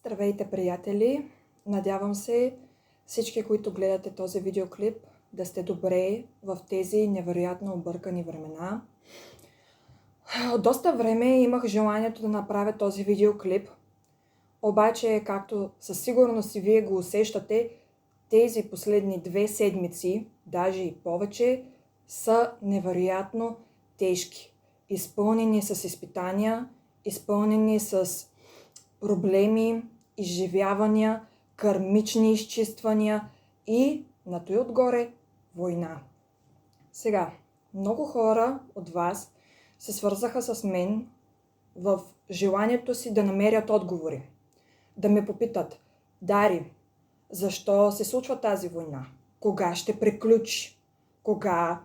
Здравейте, приятели! Надявам се всички, които гледате този видеоклип, да сте добре в тези невероятно объркани времена. От доста време имах желанието да направя този видеоклип, обаче, както със сигурност и вие го усещате, тези последни 2 седмици, даже и повече, са невероятно тежки. Изпълнени с изпитания, изпълнени с проблеми, изживявания, кармични изчиствания и на той отгоре война. Сега, много хора от вас се свързаха с мен в желанието си да намерят отговори. Да ме попитат: Дари, защо се случва тази война? Кога ще приключи? Кога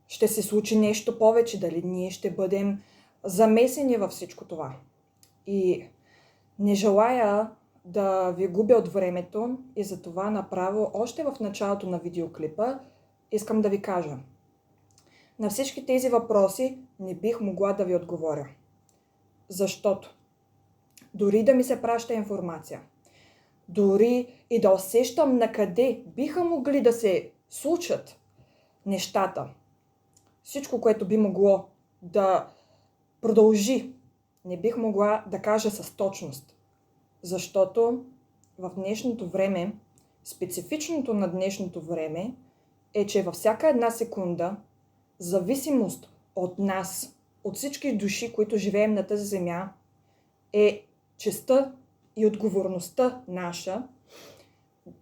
ще се случи нещо повече? Дали ние ще бъдем замесени във всичко това? И не желая да ви губя от времето и затова направо още в началото на видеоклипа искам да ви кажа. На всички тези въпроси не бих могла да ви отговоря. Защото дори да ми се праща информация, дори и да усещам на къде биха могли да се случат нещата, всичко, което би могло да продължи, не бих могла да кажа с точност. Защото в днешното време, специфичното на днешното време е, че във всяка една секунда зависимост от нас, от всички души, които живеем на тази земя, е честта и отговорността наша,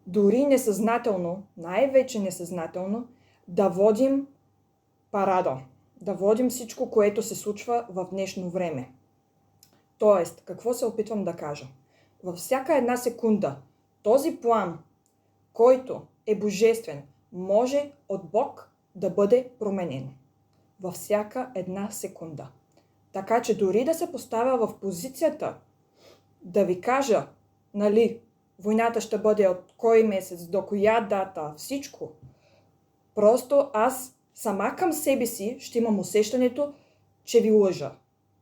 дори несъзнателно, най-вече несъзнателно, да водим парада, да водим всичко, което се случва в днешно време. Тоест, какво се опитвам да кажа? Във всяка една секунда този план, който е божествен, може от Бог да бъде променен. Във всяка една секунда. Така че дори да се поставя в позицията да ви кажа, войната ще бъде от кой месец, до коя дата, всичко, просто аз сама към себе си ще имам усещането, че ви лъжа.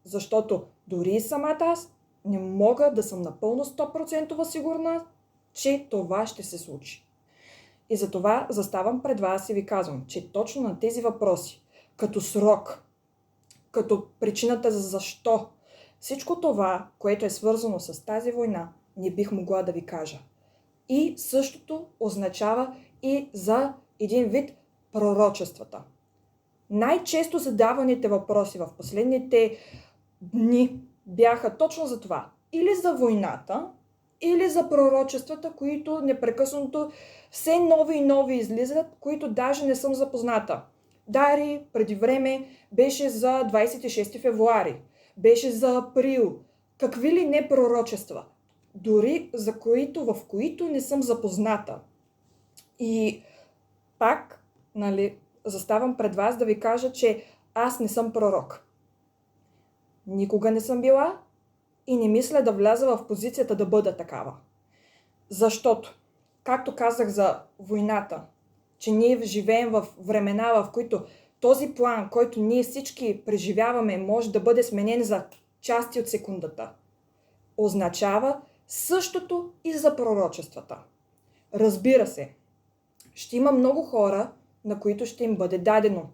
Защото дори и самата аз не мога да съм напълно 100% сигурна, че това ще се случи. И затова заставам пред вас и ви казвам, че точно на тези въпроси, като срок, като причината за защо, всичко това, което е свързано с тази война, не бих могла да ви кажа. И същото означава и за един вид пророчествата. Най-често задаваните въпроси в последните дни бяха точно за това. Или за войната, или за пророчествата, които непрекъснато все нови и нови излизат, които даже не съм запозната. Дари, преди време беше за 26 февруари, беше за април. Какви ли не пророчества, дори в които не съм запозната. И пак, заставам пред вас да ви кажа, че аз не съм пророк. Никога не съм била и не мисля да вляза в позицията да бъда такава. Защото, както казах за войната, че ние живеем в времена, в които този план, който ние всички преживяваме, може да бъде сменен за части от секундата, означава същото и за пророчествата. Разбира се, ще има много хора, на които ще им бъде дадено.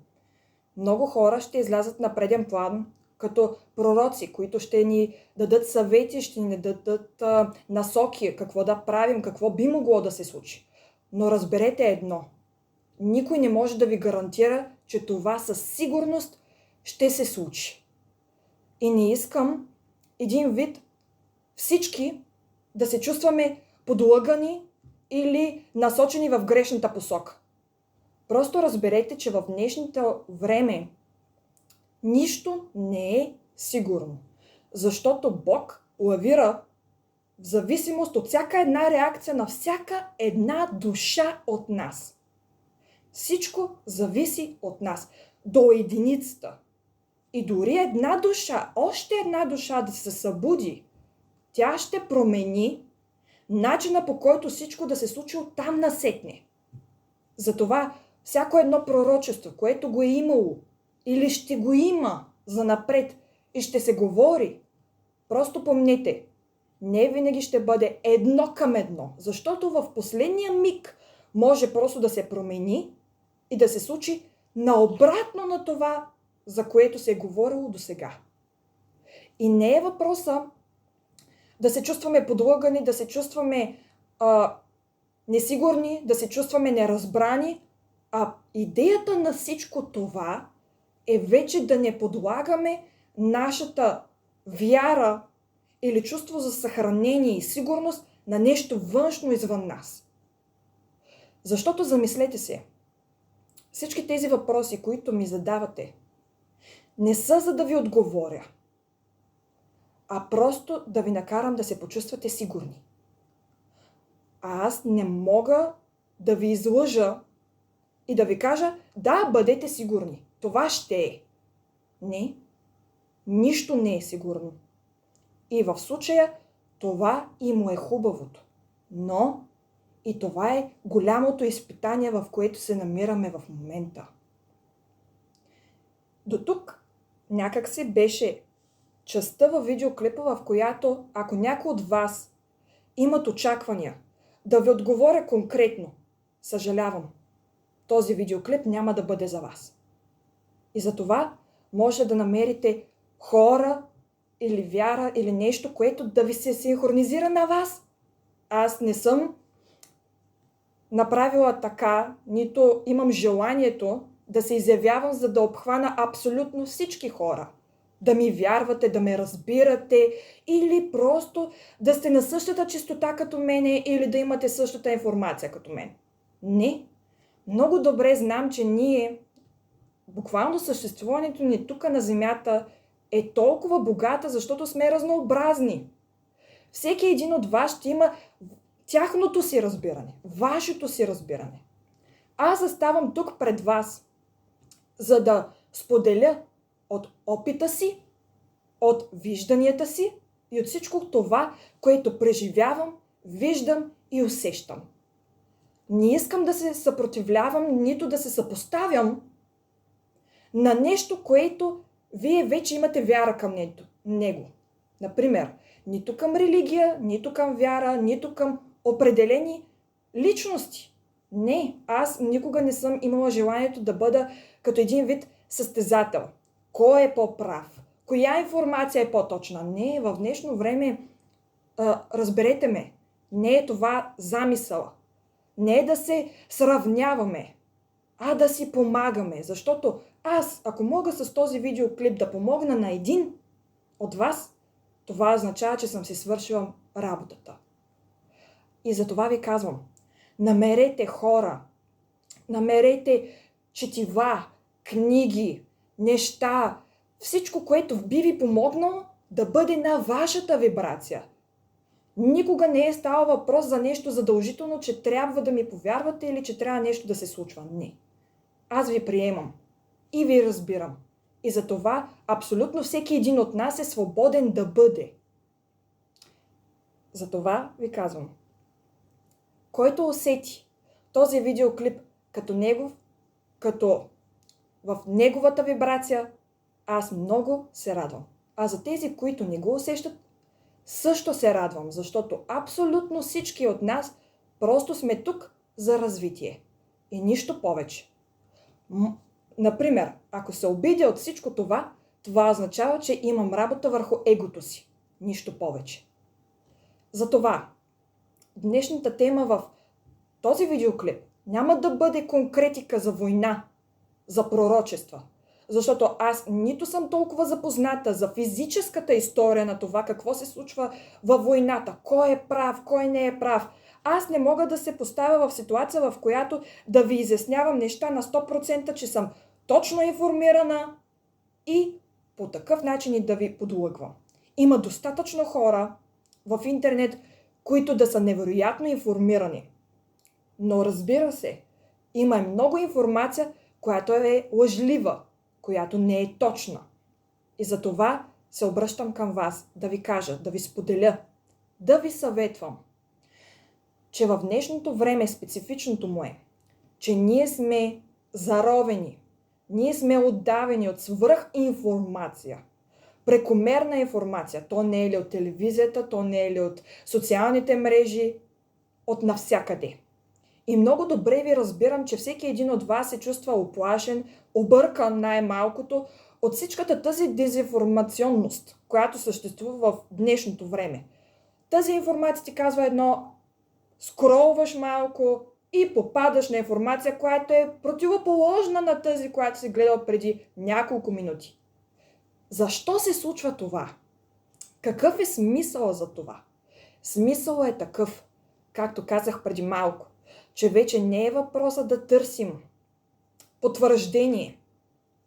Много хора ще излязат на преден план като пророци, които ще ни дадат съвети, ще ни дадат насоки, какво да правим, какво би могло да се случи. Но разберете едно. Никой не може да ви гарантира, че това със сигурност ще се случи. И не искам един вид всички да се чувстваме подлъгани или насочени в грешната посока. Просто разберете, че в днешното време нищо не е сигурно. Защото Бог лавира в зависимост от всяка една реакция на всяка една душа от нас. Всичко зависи от нас. До единицата. И дори една душа, още една душа да се събуди, тя ще промени начина, по който всичко да се случи оттам насетне. Затова всяко едно пророчество, което го е имало или ще го има занапред и ще се говори, просто помнете, не винаги ще бъде едно към едно, защото в последния миг може просто да се промени и да се случи наобратно на това, за което се е говорило до сега. И не е въпроса да се чувстваме подлъгани, да се чувстваме несигурни, да се чувстваме неразбрани, а идеята на всичко това е вече да не подлагаме нашата вяра или чувство за съхранение и сигурност на нещо външно извън нас. Защото замислете се, всички тези въпроси, които ми задавате, не са за да ви отговоря, а просто да ви накарам да се почувствате сигурни. А аз не мога да ви излъжа и да ви кажа, да, бъдете сигурни, това ще е. Не, нищо не е сигурно. И в случая това и му е хубавото. Но и това е голямото изпитание, в което се намираме в момента. До тук някак се беше частта във видеоклипа, в която ако някой от вас имат очаквания да ви отговоря конкретно, съжалявам, този видеоклип няма да бъде за вас. И затова може да намерите хора или вяра или нещо, което да ви се синхронизира на вас. Аз не съм направила така, нито имам желанието да се изявявам, за да обхвана абсолютно всички хора. Да ми вярвате, да ме разбирате или просто да сте на същата чистота като мене или да имате същата информация като мен. Не. Много добре знам, че ние, буквално съществуването ни тук на Земята е толкова богата, защото сме разнообразни. Всеки един от вас ще има тяхното си разбиране, вашето си разбиране. Аз заставам тук пред вас, за да споделя от опита си, от вижданията си и от всичко това, което преживявам, виждам и усещам. Не искам да се съпротивлявам, нито да се съпоставям на нещо, което вие вече имате вяра към него. Например, нито към религия, нито към вяра, нито към определени личности. Не, аз никога не съм имала желанието да бъда като един вид състезател. Кой е по-прав? Коя информация е по-точна? Не, в днешно време, разберете ме, не е това замисъла. Не е да се сравняваме, а да си помагаме. Защото аз, ако мога с този видеоклип да помогна на един от вас, това означава, че съм си свършила работата. И за това ви казвам, намерете хора, намерете четива, книги, неща, всичко, което би ви помогнало да бъде на вашата вибрация. Никога не е ставал въпрос за нещо задължително, че трябва да ми повярвате или че трябва нещо да се случва. Не. Аз ви приемам и ви разбирам. И за това абсолютно всеки един от нас е свободен да бъде. За това ви казвам. Който усети този видеоклип като негов, като в неговата вибрация, аз много се радвам. А за тези, които не го усещат, също се радвам, защото абсолютно всички от нас просто сме тук за развитие. И нищо повече. Например, ако се обидя от всичко това, това означава, че имам работа върху егото си. Нищо повече. Затова днешната тема в този видеоклип няма да бъде конкретика за война, за пророчества. Защото аз нито съм толкова запозната за физическата история на това какво се случва във войната, кой е прав, кой не е прав. Аз не мога да се поставя в ситуация, в която да ви изяснявам неща на 100%, че съм точно информирана и по такъв начин и да ви подлъгвам. Има достатъчно хора в интернет, които да са невероятно информирани. Но разбира се, има и много информация, която е лъжлива, която не е точна. И за това се обръщам към вас да ви кажа, да ви споделя, да ви съветвам, че в днешното време специфичното му е, че ние сме заровени, ние сме отдавени от свръхинформация. прекомерна информация. То не е ли от телевизията, то не е ли от социалните мрежи, от навсякъде. И много добре ви разбирам, че всеки един от вас се чувства оплашен, объркан най-малкото от всичката тази дезинформационност, която съществува в днешното време. Тази информация ти казва едно, скролваш малко и попадаш на информация, която е противоположна на тази, която си гледал преди няколко минути. Защо се случва това? Какъв е смисъл за това? Смисълът е такъв, както казах преди малко, че вече не е въпроса да търсим потвърждение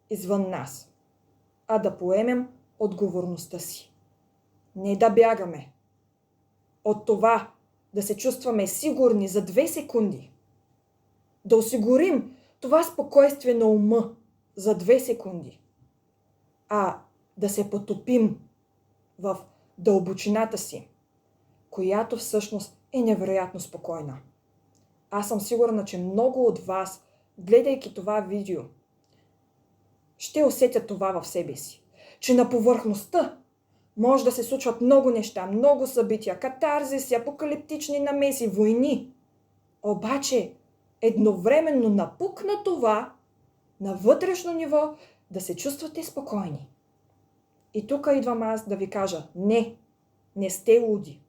извън нас, а да поемем отговорността си. Не да бягаме от това да се чувстваме сигурни за 2 секунди, да осигурим това спокойствие на ума за 2 секунди, а да се потопим в дълбочината си, която всъщност е невероятно спокойна. Аз съм сигурна, че много от вас, гледайки това видео, ще усетят това в себе си. Че на повърхността може да се случват много неща, много събития, катарзиси, апокалиптични намеси, войни. Обаче едновременно напукна това на вътрешно ниво да се чувствате спокойни. И тук идвам аз да ви кажа, не сте луди.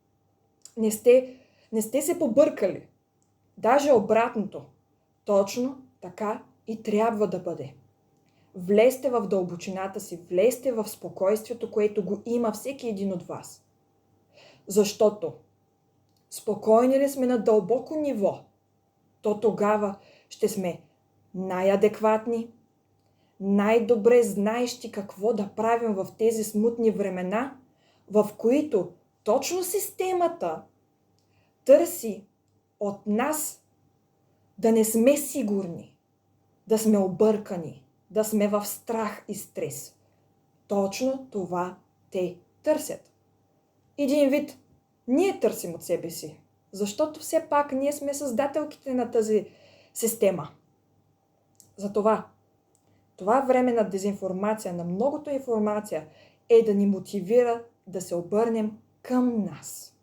Не сте се побъркали. Даже обратното. Точно така и трябва да бъде. Влезте в дълбочината си, влезте в спокойствието, което го има всеки един от вас. Защото спокойни ли сме на дълбоко ниво, то тогава ще сме най-адекватни, най-добре знаещи какво да правим в тези смутни времена, в които точно системата търси от нас да не сме сигурни, да сме объркани, да сме в страх и стрес. Точно това те търсят. Един вид ние търсим от себе си, защото все пак ние сме създателките на тази система. Затова това време на дезинформация, на многото информация е да ни мотивира да се обърнем към нас.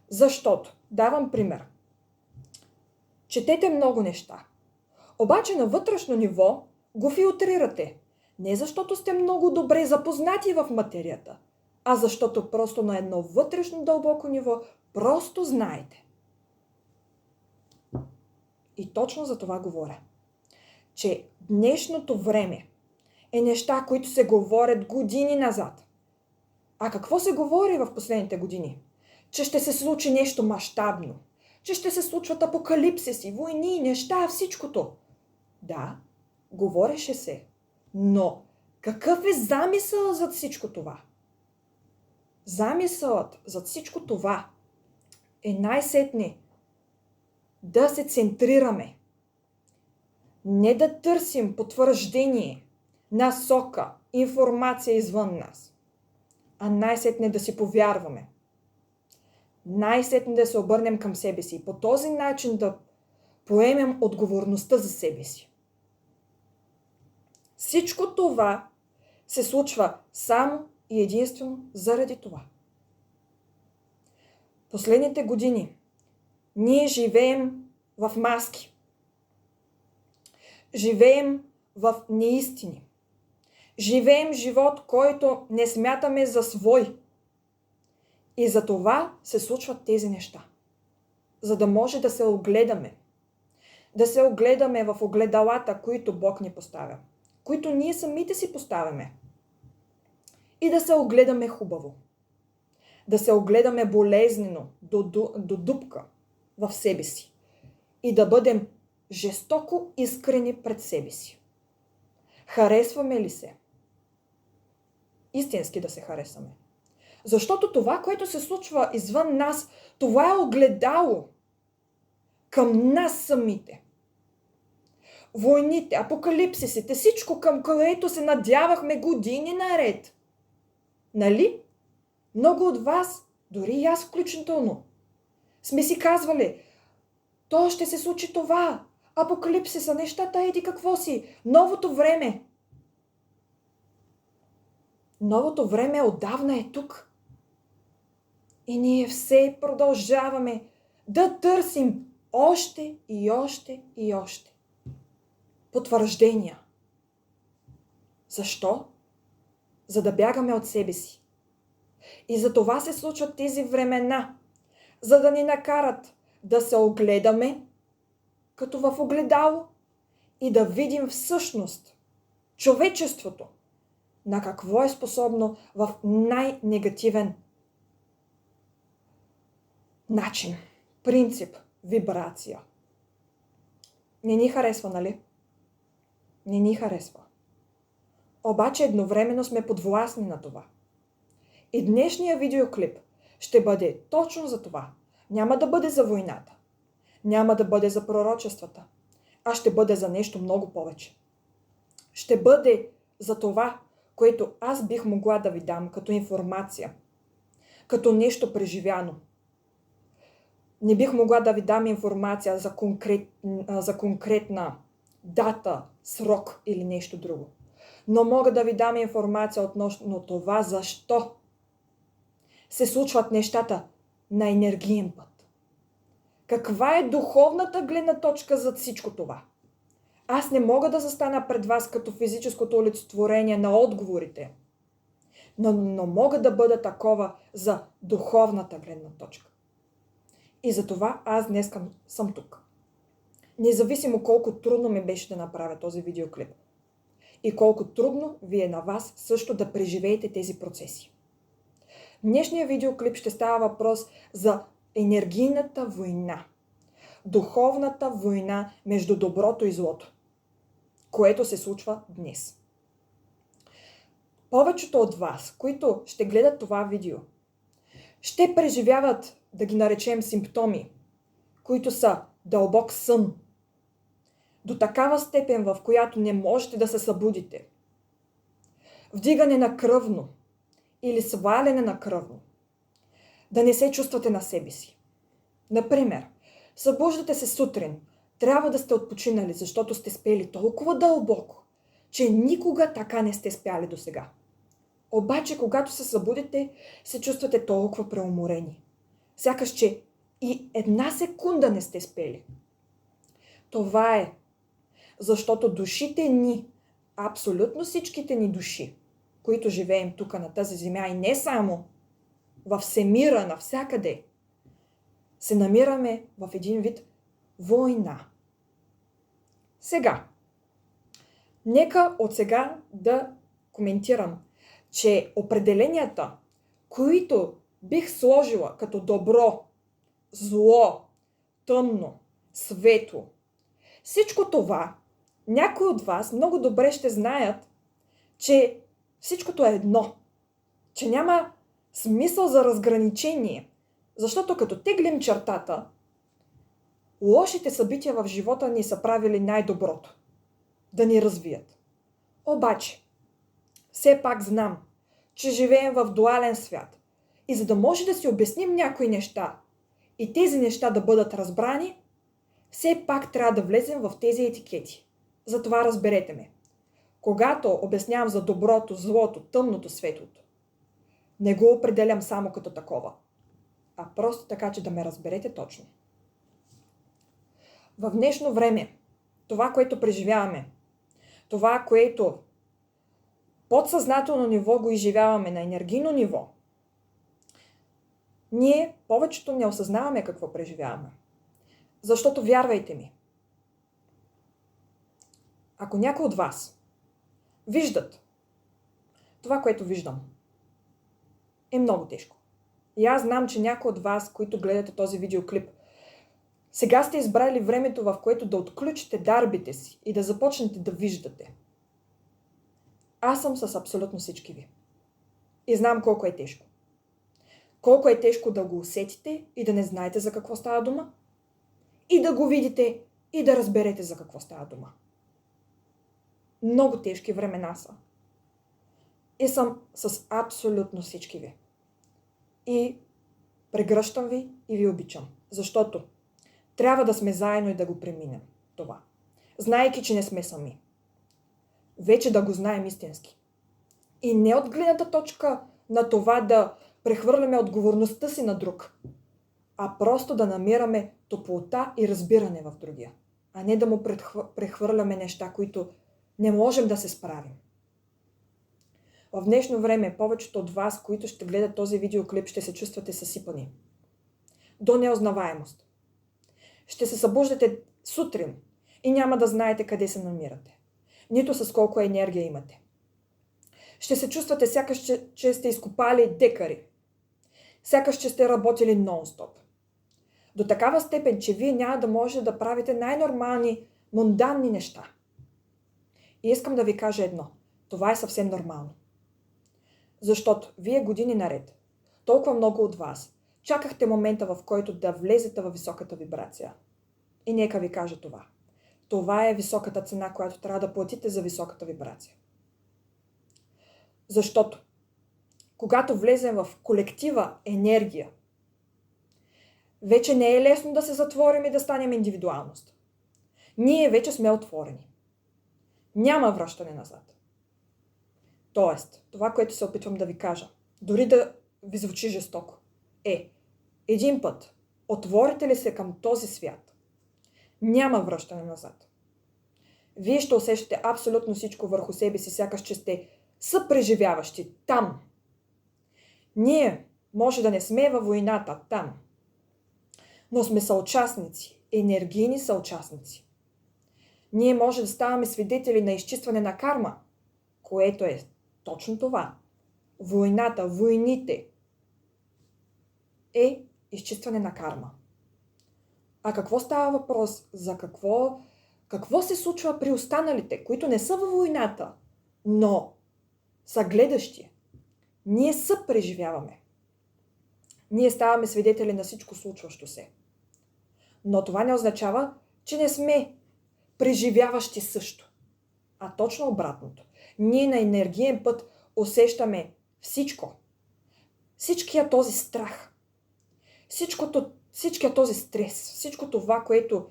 Защото, давам пример, четете много неща, обаче на вътрешно ниво го филтрирате. Не защото сте много добре запознати в материята, а защото просто на едно вътрешно дълбоко ниво просто знаете. И точно за това говоря. Че днешното време е неща, които се говорят години назад. А какво се говори в последните години? Че ще се случи нещо мащабно. Че ще се случват апокалипсиси, войни, неща, всичкото. Да, говореше се. Но какъв е замисълът зад всичко това? Замисълът зад всичко това е най-сетне да се центрираме. Не да търсим потвърждение, насока, информация извън нас, а най-сетне да си повярваме. Най-сетне да се обърнем към себе си и по този начин да поемем отговорността за себе си. Всичко това се случва само и единствено заради това. Последните години ние живеем в маски. Живеем в неистини. Живеем живот, който не смятаме за свой. И за това се случват тези неща. За да може да се огледаме. Да се огледаме в огледалата, които Бог ни поставя. Които ние самите си поставяме. И да се огледаме хубаво. Да се огледаме болезнено, до дупка в себе си. И да бъдем жестоко искрени пред себе си. Харесваме ли се? Истински да се харесаме. Защото това, което се случва извън нас, това е огледало към нас самите. Войните, апокалипсисите, всичко към което се надявахме години наред. Нали? Много от вас, дори и аз включително, сме си казвали, то ще се случи това, апокалипсиса, нещата еди какво си, новото време. Новото време отдавна е тук. И ние все продължаваме да търсим още и още и още потвърждения. Защо? За да бягаме от себе си. И за това се случват тези времена, за да ни накарат да се огледаме, като в огледало, и да видим всъщност човечеството на какво е способно в най-негативен начин, принцип, вибрация. Не ни харесва, нали? Не ни харесва. Обаче едновременно сме подвластни на това. И днешният видеоклип ще бъде точно за това. Няма да бъде за войната. Няма да бъде за пророчествата. А ще бъде за нещо много повече. Ще бъде за това, което аз бих могла да ви дам като информация. Като нещо преживяно. Не бих могла да ви дам информация за конкретна дата, срок или нещо друго. Но мога да ви дам информация относно това, защо се случват нещата на енергиен път. Каква е духовната гледна точка за всичко това? Аз не мога да застана пред вас като физическото олицетворение на отговорите, но мога да бъда такова за духовната гледна точка. И затова аз днес съм тук. Независимо колко трудно ми беше да направя този видеоклип. И колко трудно ви е на вас също да преживеете тези процеси. Днешният видеоклип ще става въпрос за енергийната война. Духовната война между доброто и злото, което се случва днес. Повечето от вас, които ще гледат това видео, ще преживяват, да ги наречем, симптоми, които са дълбок сън, до такава степен, в която не можете да се събудите, вдигане на кръвно или сваляне на кръвно, да не се чувствате на себе си. Например, събуждате се сутрин, трябва да сте отпочинали, защото сте спели толкова дълбоко, че никога така не сте спяли досега. Обаче, когато се събудите, се чувствате толкова преуморени. Сякаш, че и една секунда не сте спели. Това е, защото душите ни, абсолютно всичките ни души, които живеем тук на тази земя и не само във всемира, навсякъде, се намираме в един вид война. Сега, нека от сега да коментирам, че определенията, които бих сложила като добро, зло, тъмно, светло, всичко това, някои от вас много добре ще знаят, че всичкото е едно, че няма смисъл за разграничение, защото като теглим чертата, лошите събития в живота ни са правили най-доброто, да ни развият. Обаче, все пак знам, че живеем в дуален свят и за да може да си обясним някои неща и тези неща да бъдат разбрани, все пак трябва да влезем в тези етикети. Затова разберете ме. Когато обяснявам за доброто, злото, тъмното, светлото, не го определям само като такова, а просто така, че да ме разберете точно. В днешно време, това, което преживяваме, това, което подсъзнателно ниво го изживяваме на енергийно ниво, ние повечето не осъзнаваме какво преживяваме. Защото вярвайте ми, ако някой от вас виждат това, което виждам, е много тежко. И аз знам, че някой от вас, които гледате този видеоклип, сега сте избрали времето, в което да отключите дарбите си и да започнете да виждате. Аз съм с абсолютно всички ви. И знам колко е тежко. Колко е тежко да го усетите и да не знаете за какво става дума. И да го видите и да разберете за какво става дума. Много тежки времена са. И съм с абсолютно всички ви. И прегръщам ви и ви обичам. Защото трябва да сме заедно и да го преминем това. Знаейки, че не сме сами. Вече да го знаем истински. И не от гледната точка на това да прехвърляме отговорността си на друг, а просто да намираме топлота и разбиране в другия, а не да му прехвърляме неща, които не можем да се справим. В днешно време повечето от вас, които ще гледат този видеоклип, ще се чувствате съсипани. До неузнаваемост. Ще се събуждате сутрин и няма да знаете къде се намирате. Нито с колко енергия имате. Ще се чувствате сякаш, че сте изкопали декари. Сякаш, че сте работили нон-стоп. До такава степен, че вие няма да можете да правите най-нормални, мунданни неща. И искам да ви кажа едно. Това е съвсем нормално. Защото вие години наред, толкова много от вас, чакахте момента, в който да влезете във високата вибрация. И нека ви кажа това. Това е високата цена, която трябва да платите за високата вибрация. Защото, когато влезем в колектива енергия, вече не е лесно да се затворим и да станем индивидуалност. Ние вече сме отворени. Няма връщане назад. Тоест, това, което се опитвам да ви кажа, дори да ви звучи жестоко, е един път отворите ли се към този свят, няма връщане назад. Вие ще усещате абсолютно всичко върху себе си, сякаш че сте съпреживяващи там. Ние може да не сме във войната там, но сме съучастници, енергийни съучастници. Ние може да ставаме свидетели на изчистване на карма, което е точно това. Войната, войните е изчистване на карма. А какво става въпрос? За какво се случва при останалите, които не са във войната, но са гледащи? Ние съпреживяваме. Ние ставаме свидетели на всичко случващо се. Но това не означава, че не сме преживяващи също. А точно обратното. Ние на енергиен път усещаме всичко. Всичкия този страх. Всичкия този стрес. Всичко това, което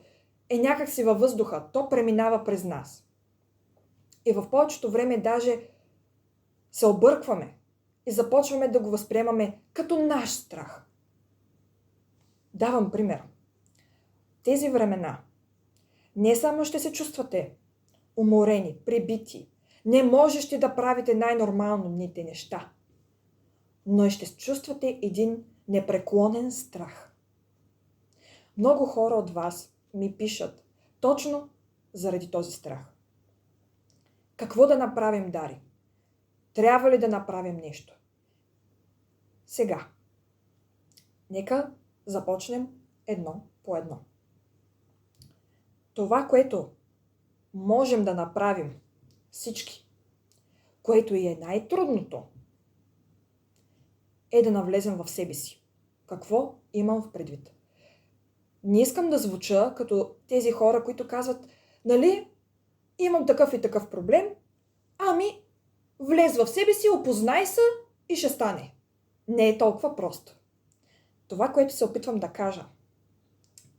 е някакси във въздуха, то преминава през нас. И в повечето време даже се объркваме и започваме да го възприемаме като наш страх. Давам пример. Тези времена не само ще се чувствате уморени, пребити, не можещи да правите най-нормалните неща, но и ще чувствате един непреклонен страх. Много хора от вас ми пишат точно заради този страх. Какво да направим, Дари? Трябва ли да направим нещо? Сега. Нека започнем едно по едно. Това, което можем да направим всички, което и е най-трудното, е да навлезем в себе си. Какво имам в предвид? Не искам да звуча като тези хора, които казват, нали, имам такъв и такъв проблем, ами влез в себе си, опознай се и ще стане. Не е толкова просто. Това, което се опитвам да кажа,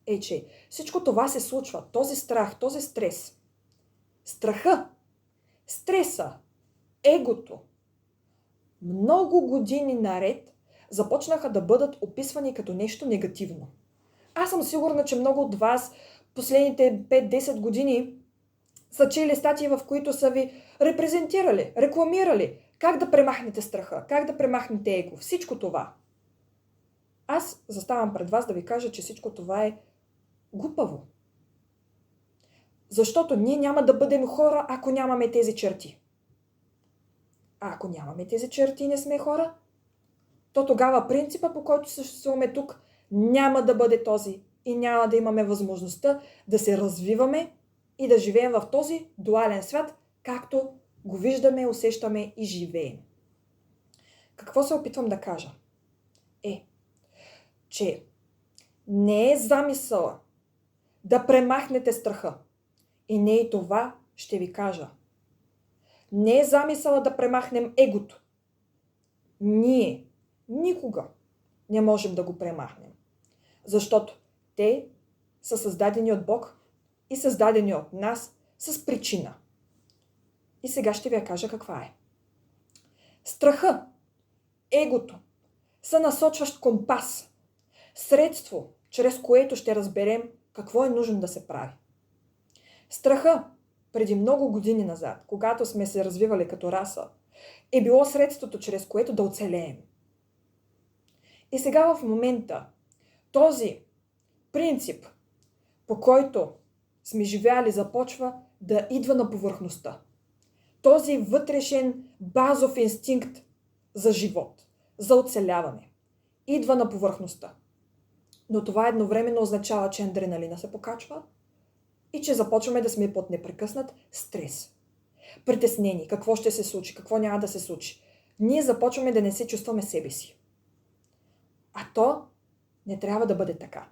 е, че всичко това се случва. Този страх, този стрес. Страха, стреса, егото. Много години наред започнаха да бъдат описвани като нещо негативно. Аз съм сигурна, че много от вас последните 5-10 години са чели статии, в които са ви репрезентирали, рекламирали как да премахнете страха, как да премахнете его. Всичко това. Аз заставам пред вас да ви кажа, че всичко това е глупаво. Защото ние няма да бъдем хора, ако нямаме тези черти. А ако нямаме тези черти и не сме хора, то тогава принципа, по който съществуваме тук, няма да бъде този и няма да имаме възможността да се развиваме и да живеем в този дуален свят, както го виждаме, усещаме и живеем. Какво се опитвам да кажа? Че не е замисъла да премахнете страха. И не и това ще ви кажа. Не е замисъла да премахнем егото. Ние никога не можем да го премахнем. Защото те са създадени от Бог и създадени от нас с причина. И сега ще ви я кажа каква е. Страха, егото, са насочващ компас, средство, чрез което ще разберем какво е нужно да се прави. Страха, преди много години назад, когато сме се развивали като раса, е било средството, чрез което да оцелеем. И сега в момента този принцип, по който сме живяли, започва да идва на повърхността. Този вътрешен базов инстинкт за живот, за оцеляване, идва на повърхността. Но това едновременно означава, че адреналина се покачва и че започваме да сме под непрекъснат стрес. Притеснени, какво ще се случи, какво няма да се случи. Ние започваме да не се чувстваме себе си. А то не трябва да бъде така.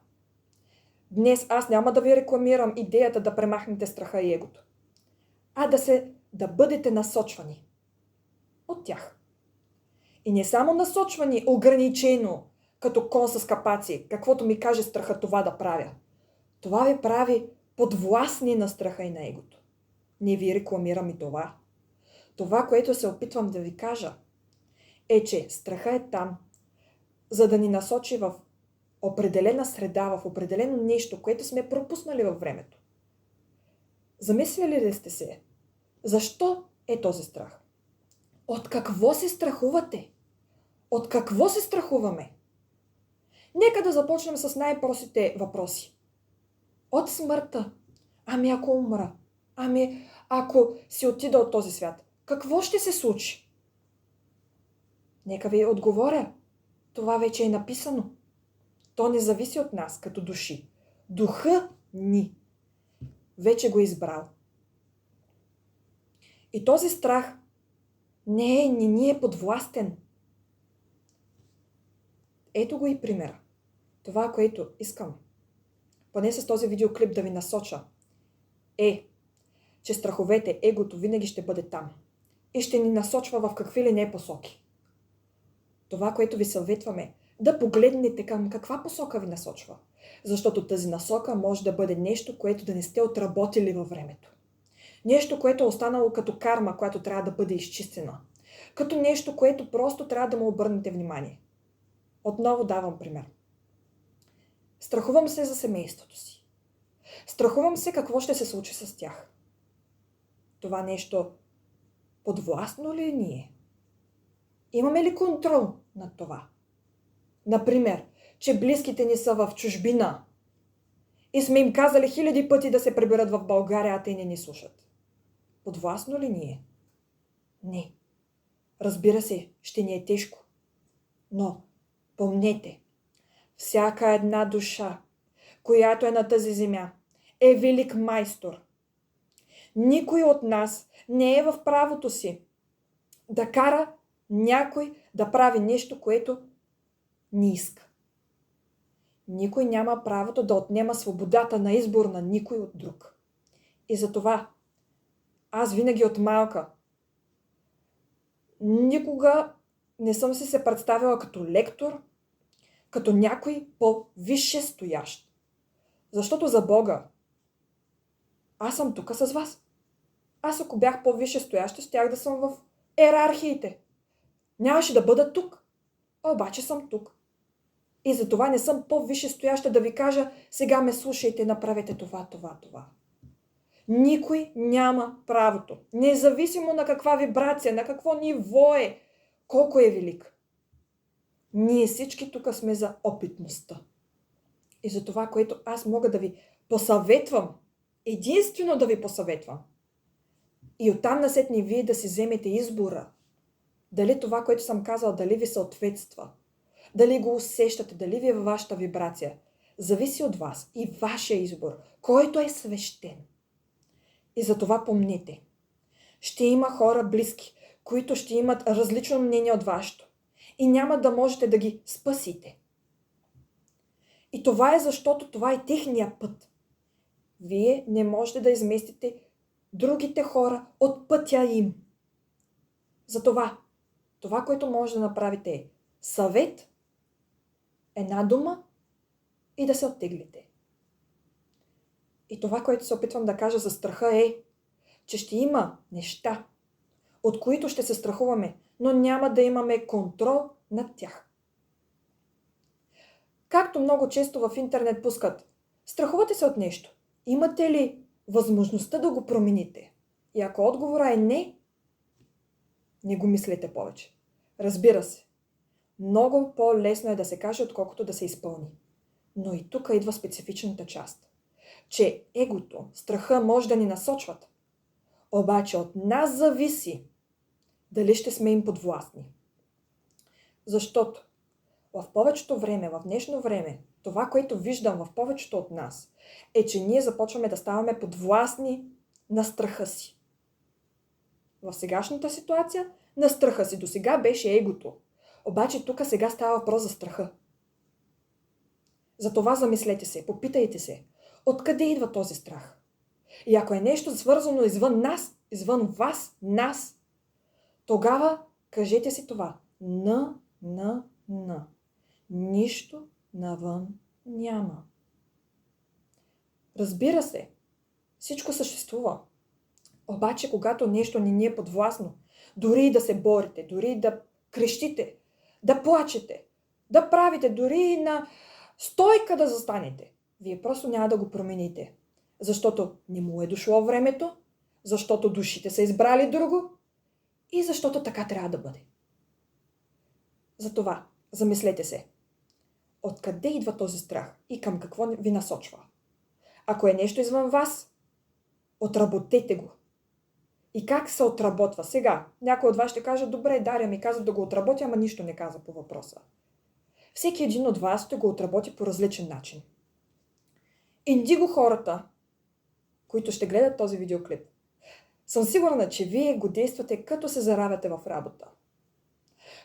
Днес аз няма да ви рекламирам идеята да премахнете страха и егото, а да бъдете насочвани от тях. И не само насочвани ограничено, като кон с капаци, каквото ми каже страха това да правя. Това ви прави подвластни на страха и на егото. Не ви рекламирам и това. Това, което се опитвам да ви кажа, е, че страха е там, за да ни насочи в определена среда, в определено нещо, което сме пропуснали във времето. Замислили ли сте се? Защо е този страх? От какво се страхувате? От какво се страхуваме? Нека да започнем с най-простите въпроси. От смъртта. Ами ако умра? Ами ако си отида от този свят? Какво ще се случи? Нека ви отговоря. Това вече е написано. То не зависи от нас като души. Духа ни вече го е избрал. И този страх не ни е подвластен. Ето го и примера. Това, което искам, поне с този видеоклип да ви насоча, е, че страховете, егото винаги ще бъде там. И ще ни насочва в какви ли не посоки. Това, което ви съветваме, да погледнете към каква посока ви насочва. Защото тази насока може да бъде нещо, което да не сте отработили във времето. Нещо, което е останало като карма, която трябва да бъде изчистена. Като нещо, което просто трябва да му обърнете внимание. Отново давам пример. Страхувам се за семейството си. Страхувам се какво ще се случи с тях. Това нещо подвластно ли ни е? Имаме ли контрол над това? Например, че близките ни са в чужбина и сме им казали 1000 пъти да се приберат в България, а те не ни слушат. Подвластно ли ни е? Не. Разбира се, ще ни е тежко. Но помнете, всяка една душа, която е на тази земя, е велик майстор. Никой от нас не е в правото си да кара някой да прави нещо, което не иска. Никой няма правото да отнема свободата на избор на никой от друг. И затова аз винаги от малка никога не съм си се представила като лектор, като някой по-висше стоящ. Защото за Бога аз съм тук с вас. Аз ако бях по-висше стояща, щях да съм в йерархиите. Нямаше да бъда тук. Обаче съм тук. И затова не съм по-висше стояща да ви кажа, сега ме слушайте, направете това. Никой няма правото, независимо на каква вибрация, на какво ниво е, колко е велик. Ние всички тук сме за опитността. И за това, което аз мога да ви посъветвам, единствено да ви посъветвам, и оттам насетне вие да си вземете избора, дали това, което съм казала, дали ви съответства, дали го усещате, дали ви е във вашата вибрация, зависи от вас и вашия избор, който е свещен. И за това помнете, ще има хора близки, които ще имат различно мнение от вашето и няма да можете да ги спасите. И това е защото това е техния път. Вие не можете да изместите другите хора от пътя им. Затова, това, което може да направите е съвет, една дума и да се оттеглите. И това, което се опитвам да кажа за страха е, че ще има неща, от които ще се страхуваме, но няма да имаме контрол над тях. Както много често в интернет пускат, страхувате се от нещо. Имате ли възможността да го промените? И ако отговора е не го мислете повече. Разбира се, много по-лесно е да се каже, отколкото да се изпълни. Но и тук идва специфичната част, че егото, страха може да ни насочват. Обаче от нас зависи дали ще сме им подвластни. Защото в повечето време, в днешно време, това, което виждам в повечето от нас, е, че ние започваме да ставаме подвластни на страха си. В сегашната ситуация на страха си. Досега беше егото. Обаче тук сега става въпрос за страха. Затова замислете се, попитайте се, откъде идва този страх? И ако е нещо свързано извън нас, извън вас, нас, тогава кажете си това. Нищо навън няма. Разбира се, всичко съществува. Обаче, когато нещо не ни е подвластно, дори и да се борите, дори и да крещите, да плачете, да правите, дори и на стойка да застанете, вие просто няма да го промените. Защото не му е дошло времето, защото душите са избрали друго и защото така трябва да бъде. Затова замислете се, откъде идва този страх и към какво ви насочва? Ако е нещо извън вас, отработете го. И как се отработва? Сега, някой от вас ще каже, добре, Дария ми каза да го отработя, ама нищо не каза по въпроса. Всеки един от вас ще го отработи по различен начин. Индиго хората, които ще гледат този видеоклип, съм сигурна, че вие го действате като се заравяте в работа.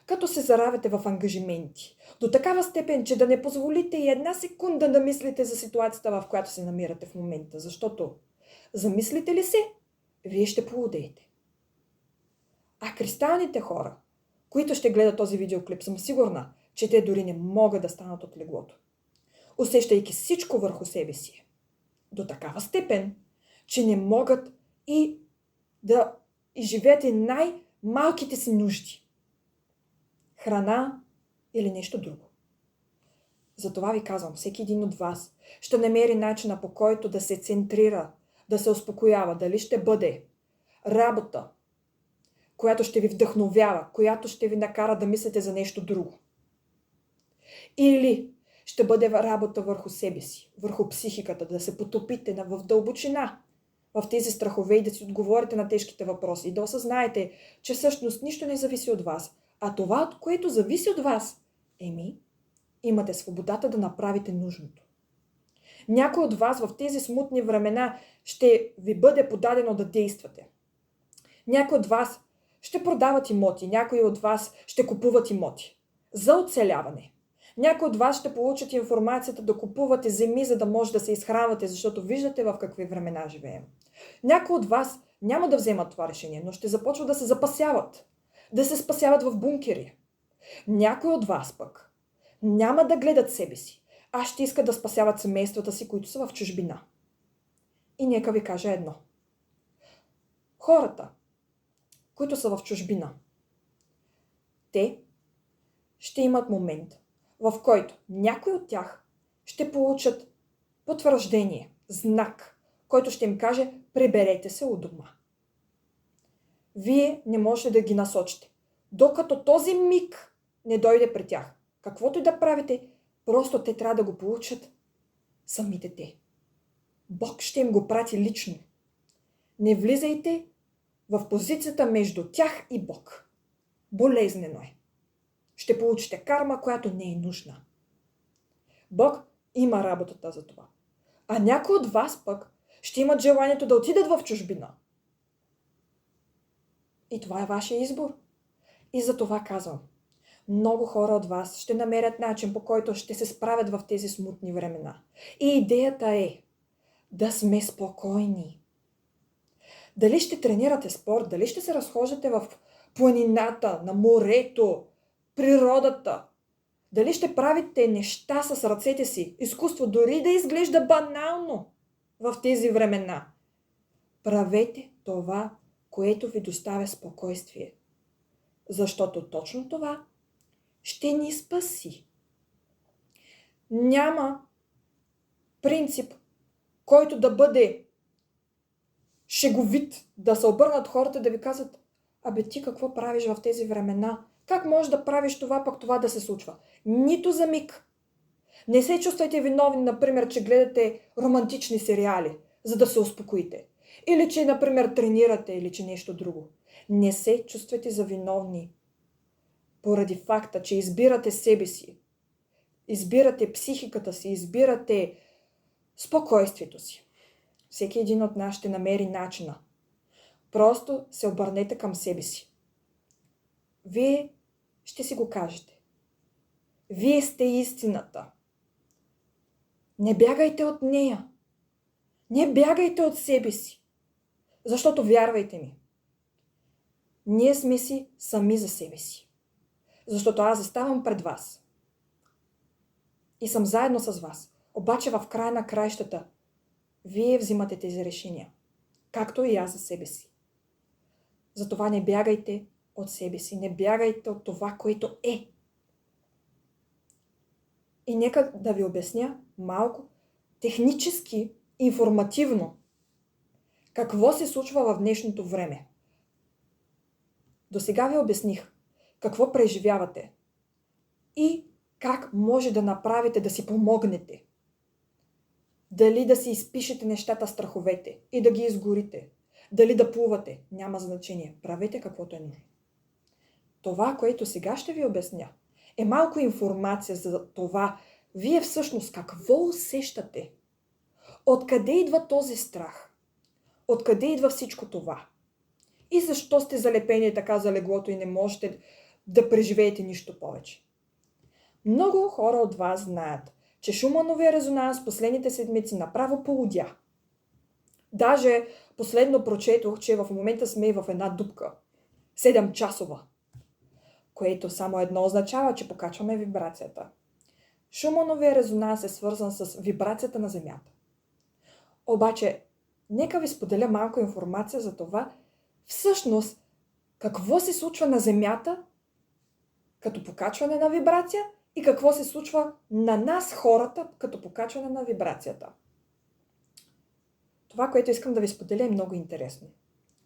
Като се заравяте в ангажименти. До такава степен, че да не позволите и една секунда да мислите за ситуацията, в която се намирате в момента. Защото замислите ли се, вие ще полудеете. А кристалните хора, които ще гледат този видеоклип, съм сигурна, че те дори не могат да станат от леглото, усещайки всичко върху себе си. До такава степен, че не могат и да изживеят и най-малките си нужди. Храна или нещо друго. Затова ви казвам, всеки един от вас ще намери начина, по който да се центрира, да се успокоява. Дали ще бъде работа, която ще ви вдъхновява, която ще ви накара да мислите за нещо друго. Или ще бъде работа върху себе си, върху психиката, да се потопите в дълбочина в тези страхове и да си отговорите на тежките въпроси и да осъзнаете, че всъщност нищо не зависи от вас, а това, от което зависи от вас, имате свободата да направите нужното. Някой от вас в тези смутни времена ще ви бъде подадено да действате. Някой от вас ще продават имоти, някои от вас ще купуват имоти за оцеляване. Някои от вас ще получат информацията да купувате земи, за да може да се изхранвате, защото виждате в какви времена живеем. Някои от вас няма да вземат това решение, но ще започват да се запасяват, да се спасяват в бункери. Някои от вас пък няма да гледат себе си, а ще искат да спасяват семействата си, които са в чужбина. И нека ви кажа едно. Хората, които са в чужбина, те ще имат момент, в който някои от тях ще получат потвърждение, знак, който ще им каже приберете се у дома. Вие не можете да ги насочите, докато този миг не дойде при тях. Каквото и да правите, просто те трябва да го получат самите те. Бог ще им го прати лично. Не влизайте в позицията между тях и Бог. Болезнено е. Ще получите карма, която не е нужна. Бог има работата за това. А някои от вас пък ще имат желанието да отидат в чужбина. И това е вашия избор. И за това казвам. Много хора от вас ще намерят начин, по който ще се справят в тези смутни времена. И идеята е да сме спокойни. Дали ще тренирате спорт, дали ще се разхождате в планината, на морето, природата, дали ще правите неща с ръцете си, изкуство, дори да изглежда банално в тези времена. Правете това, което ви доставя спокойствие. Защото точно това ще ни спаси. Няма принцип, който да бъде шеговит, да се обърнат хората да ви казват: абе ти какво правиш в тези времена? Как можеш да правиш това, пък това да се случва? Нито за миг. Не се чувствайте виновни, например, че гледате романтични сериали, за да се успокоите. Или че, например, тренирате, или че нещо друго. Не се чувствайте за виновни поради факта, че избирате себе си, избирате психиката си, избирате спокойствието си. Всеки един от нас ще намери начина. Просто се обърнете към себе си. Вие ще си го кажете. Вие сте истината. Не бягайте от нея. Не бягайте от себе си. Защото вярвайте ми, ние сме си сами за себе си. Защото аз заставам пред вас и съм заедно с вас. Обаче в края на краищата вие взимате тези решения, както и аз за себе си. Затова не бягайте от себе си, не бягайте от това, което е. И нека да ви обясня малко технически, информативно, какво се случва в днешното време. До сега ви обясних какво преживявате и как може да направите да си помогнете. Дали да си изпишете нещата, страховете и да ги изгорите. Дали да плувате, няма значение. Правете каквото е нужно. Това, което сега ще ви обясня, е малко информация за това, вие всъщност какво усещате. Откъде идва този страх? Откъде идва всичко това? И защо сте залепени така за леглото и не можете да преживеете нищо повече? Много хора от вас знаят, че Шумановия резонанс последните седмици направо полудя. Даже последно прочетох, че в момента сме в една дупка. 7-часова. Което само едно означава, че покачваме вибрацията. Шумановия резонанс е свързан с вибрацията на Земята. Обаче, нека ви споделя малко информация за това, всъщност, какво се случва на Земята като покачване на вибрация и какво се случва на нас, хората, като покачване на вибрацията. Това, което искам да ви споделя, е много интересно.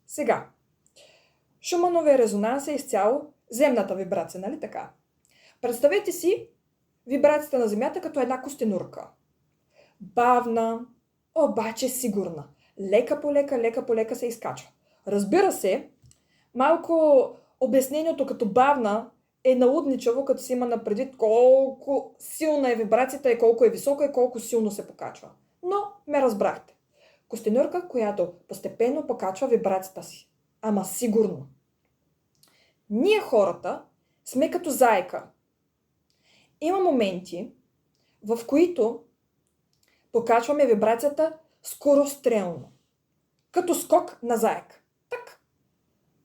Сега, Шумановия резонанс е изцяло земната вибрация, нали така? Представете си вибрацията на Земята като една костенурка. Бавна, обаче сигурна. Лека по лека се изкачва. Разбира се, малко обяснението като бавна е налудничаво, като се има на предвид колко силна е вибрацията и колко е висока и колко силно се покачва. Но ме разбрахте. Костенурка, която постепенно покачва вибрацията си. Ама сигурно. Ние хората сме като заека. Има моменти, в които покачваме вибрацията скорострелно. Като скок на заек. Так.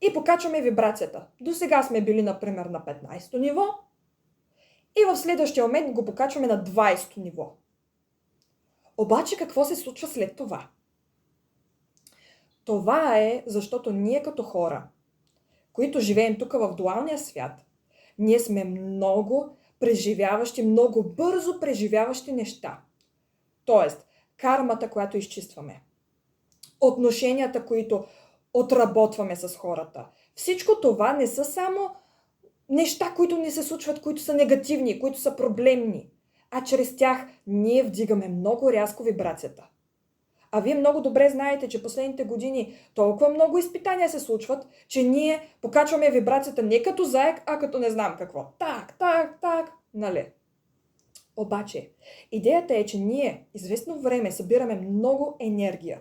И покачваме вибрацията. До сега сме били, например, на 15-то ниво и в следващия момент го покачваме на 20-то ниво. Обаче какво се случва след това? Това е защото ние като хора, които живеем тук в дуалния свят, ние сме много преживяващи, много бързо преживяващи неща. Тоест, кармата, която изчистваме, отношенията, които отработваме с хората. Всичко това не са само неща, които ни се случват, които са негативни, които са проблемни, а чрез тях ние вдигаме много рязко вибрацията. А вие много добре знаете, че последните години толкова много изпитания се случват, че ние покачваме вибрацията не като заек, а като не знам какво. Так, нали? Обаче, идеята е, че ние известно време събираме много енергия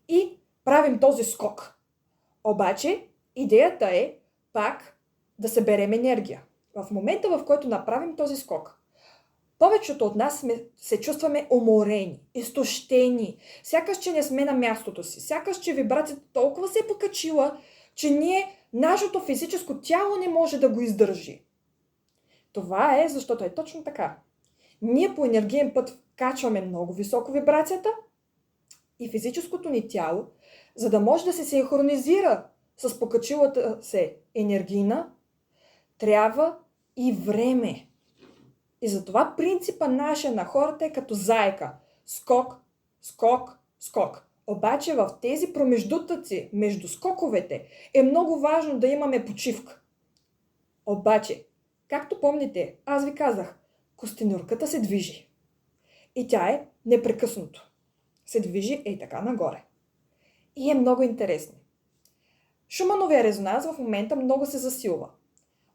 и правим този скок. Обаче, идеята е пак да съберем енергия. В момента, в който направим този скок, повечето от нас се чувстваме уморени, изтощени, сякаш, че не сме на мястото си, сякаш, че вибрацията толкова се е покачила, че нашето физическо тяло не може да го издържи. Това е, защото е точно така. Ние по енергиен път качваме много високо вибрацията и физическото ни тяло, за да може да се синхронизира с покачилата се енергийна трябва и време. И затова принципа наша на хората е като заека. Скок, скок, скок. Обаче в тези промеждутъци, между скоковете, е много важно да имаме почивка. Обаче, както помните, аз ви казах, костенурката се движи. И тя е непрекъснато. Се движи и така нагоре. И е много интересно. Шумановия резонанс в момента много се засилва.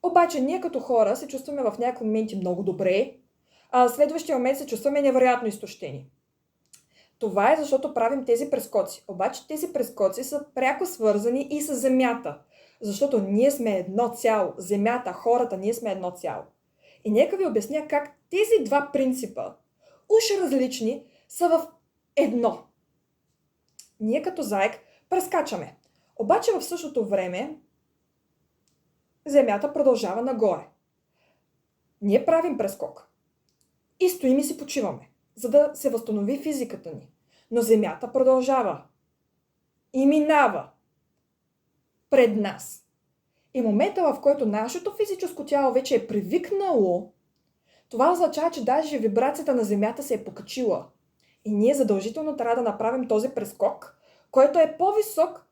Обаче ние като хора се чувстваме в някакви моменти много добре, а в следващия момент се чувстваме невероятно изтощени. Това е защото правим тези прескоци. Обаче тези прескоци са пряко свързани и с Земята. Защото ние сме едно цяло. Земята, хората, ние сме едно цяло. И нека ви обясня как тези два принципа, уж различни, са в едно. Ние като заек прескачаме. Обаче в същото време Земята продължава нагоре. Ние правим прескок. И стоим и си почиваме, за да се възстанови физиката ни. Но Земята продължава. И минава пред нас. И момента, в който нашето физическо тяло вече е привикнало, това означава, че даже вибрацията на Земята се е покачила. И ние задължително трябва да направим този прескок, който е по-висок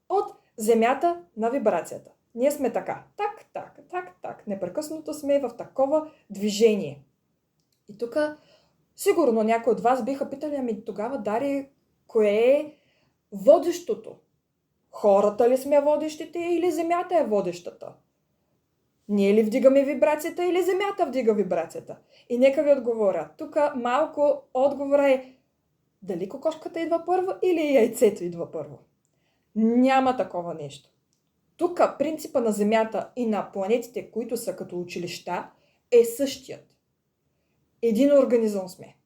от Земята на вибрацията. Ние сме така. Так, так, так, так. Непрекъснато сме в такова движение. И тук сигурно някои от вас биха питали, ами тогава, Дари, кое е водещото? Хората ли сме водещите или Земята е водещата? Ние ли вдигаме вибрацията или Земята вдига вибрацията? И нека ви отговоря. Тук малко отговора е дали кокошката идва първо или яйцето идва първо. Няма такова нещо. Тук принципа на Земята и на планетите, които са като училища, е същият. Един организъм сме.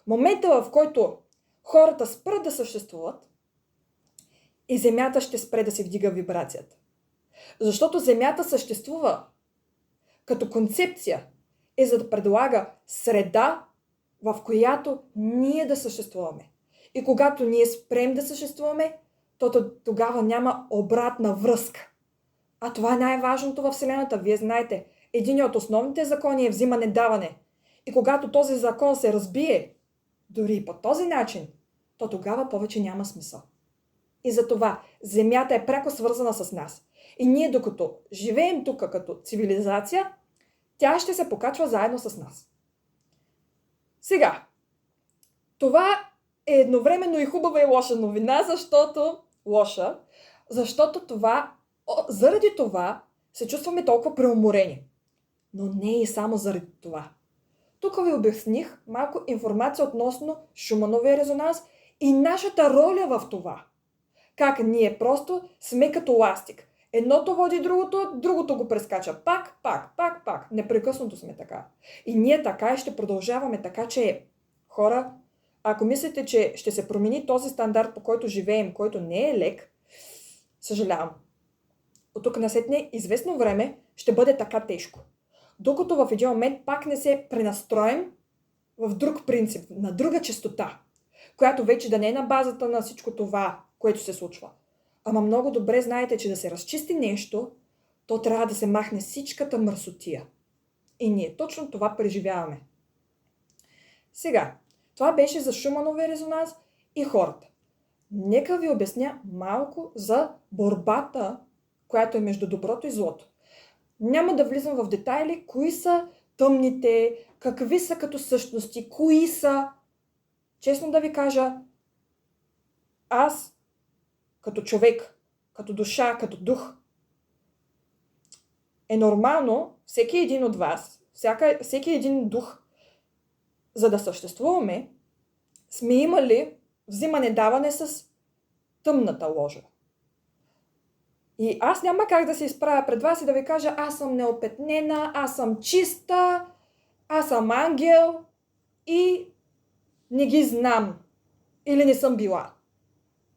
Момента, в който хората спрат да съществуват, и Земята ще спре да се вдига вибрацията. Защото Земята съществува като концепция е за да предлага среда, в която ние да съществуваме. И когато ние спрем да съществуваме, то тогава няма обратна връзка. А това е най-важното във Вселената. Вие знаете, един от основните закони е взимане-даване. И когато този закон се разбие, дори и по този начин, то тогава повече няма смисъл. И затова Земята е пряко свързана с нас. И ние докато живеем тук като цивилизация, тя ще се покачва заедно с нас. Сега, това е едновременно и хубава и лоша новина, защото заради това се чувстваме толкова преуморени. Но не и само заради това. Тук ви обясних малко информация относно Шумановия резонанс и нашата роля в това. Как ние просто сме като ластик. Едното води другото, другото го прескача. Пак. Непрекъснато сме така. И ние така и ще продължаваме. Така че, хора, ако мислите, че ще се промени този стандарт, по който живеем, който не е лек, съжалявам. От тук насетне известно време ще бъде така тежко. Докато в един момент пак не се пренастроим в друг принцип, на друга честота, която вече да не е на базата на всичко това, което се случва. Ама много добре знаете, че да се разчисти нещо, то трябва да се махне всичката мърсотия. И ние точно това преживяваме. Сега, това беше за Шумановия резонанс и хората. Нека ви обясня малко за борбата, която е между доброто и злото. Няма да влизам в детайли, кои са тъмните, какви са като същности, кои са. Честно да ви кажа, аз като човек, като душа, като дух, е нормално всеки един от вас, всеки един дух, за да съществуваме, сме имали взимане-даване с тъмната ложа. И аз няма как да се изправя пред вас и да ви кажа, аз съм неопетнена, аз съм чиста, аз съм ангел и не ги знам или не съм била.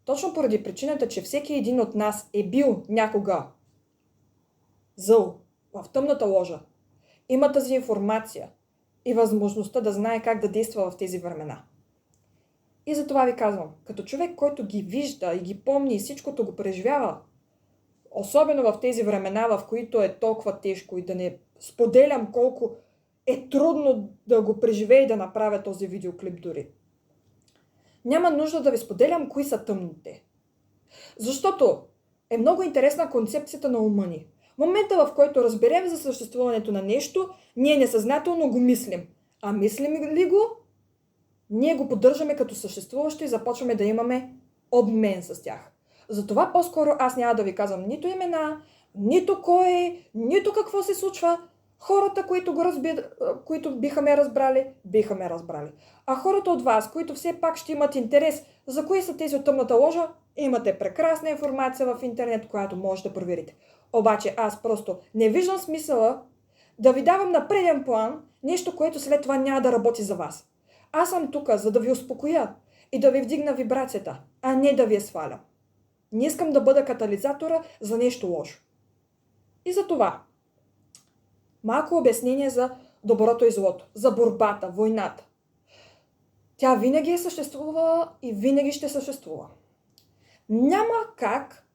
Точно поради причината, че всеки един от нас е бил някога зъл в тъмната ложа, има тази информация и възможността да знае как да действа в тези времена. И затова ви казвам, като човек, който ги вижда и ги помни и всичкото го преживява, особено в тези времена, в които е толкова тежко и да не споделям колко е трудно да го преживея и да направя този видеоклип дори. Няма нужда да ви споделям кои са тъмните. Защото е много интересна концепцията на ума ни. В момента, в който разберем за съществуването на нещо, ние несъзнателно го мислим. А мислим ли го, ние го поддържаме като съществуващо и започваме да имаме обмен с тях. Затова по-скоро аз няма да ви казвам нито имена, нито кой е, нито какво се случва. Хората, които биха ме разбрали. А хората от вас, които все пак ще имат интерес за кои са тези от тъмната ложа, имате прекрасна информация в интернет, която може да проверите. Обаче аз просто не виждам смисъла да ви давам на преден план нещо, което след това няма да работи за вас. Аз съм тук, за да ви успокоя и да ви вдигна вибрацията, а не да ви я сваля. Не искам да бъда катализатора за нещо лошо. И за това малко обяснение за доброто и злото, за борбата, войната. Тя винаги е съществувала и винаги ще съществува. Няма как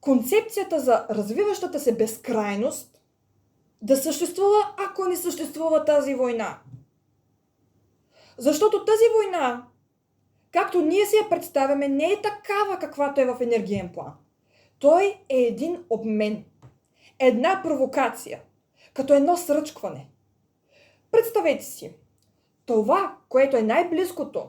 концепцията за развиващата се безкрайност да съществува, ако не съществува тази война. Защото тази война, както ние си я представяме, не е такава, каквато е в енергиен план. Той е един обмен, една провокация, като едно сръчкване. Представете си, това, което е най-близкото,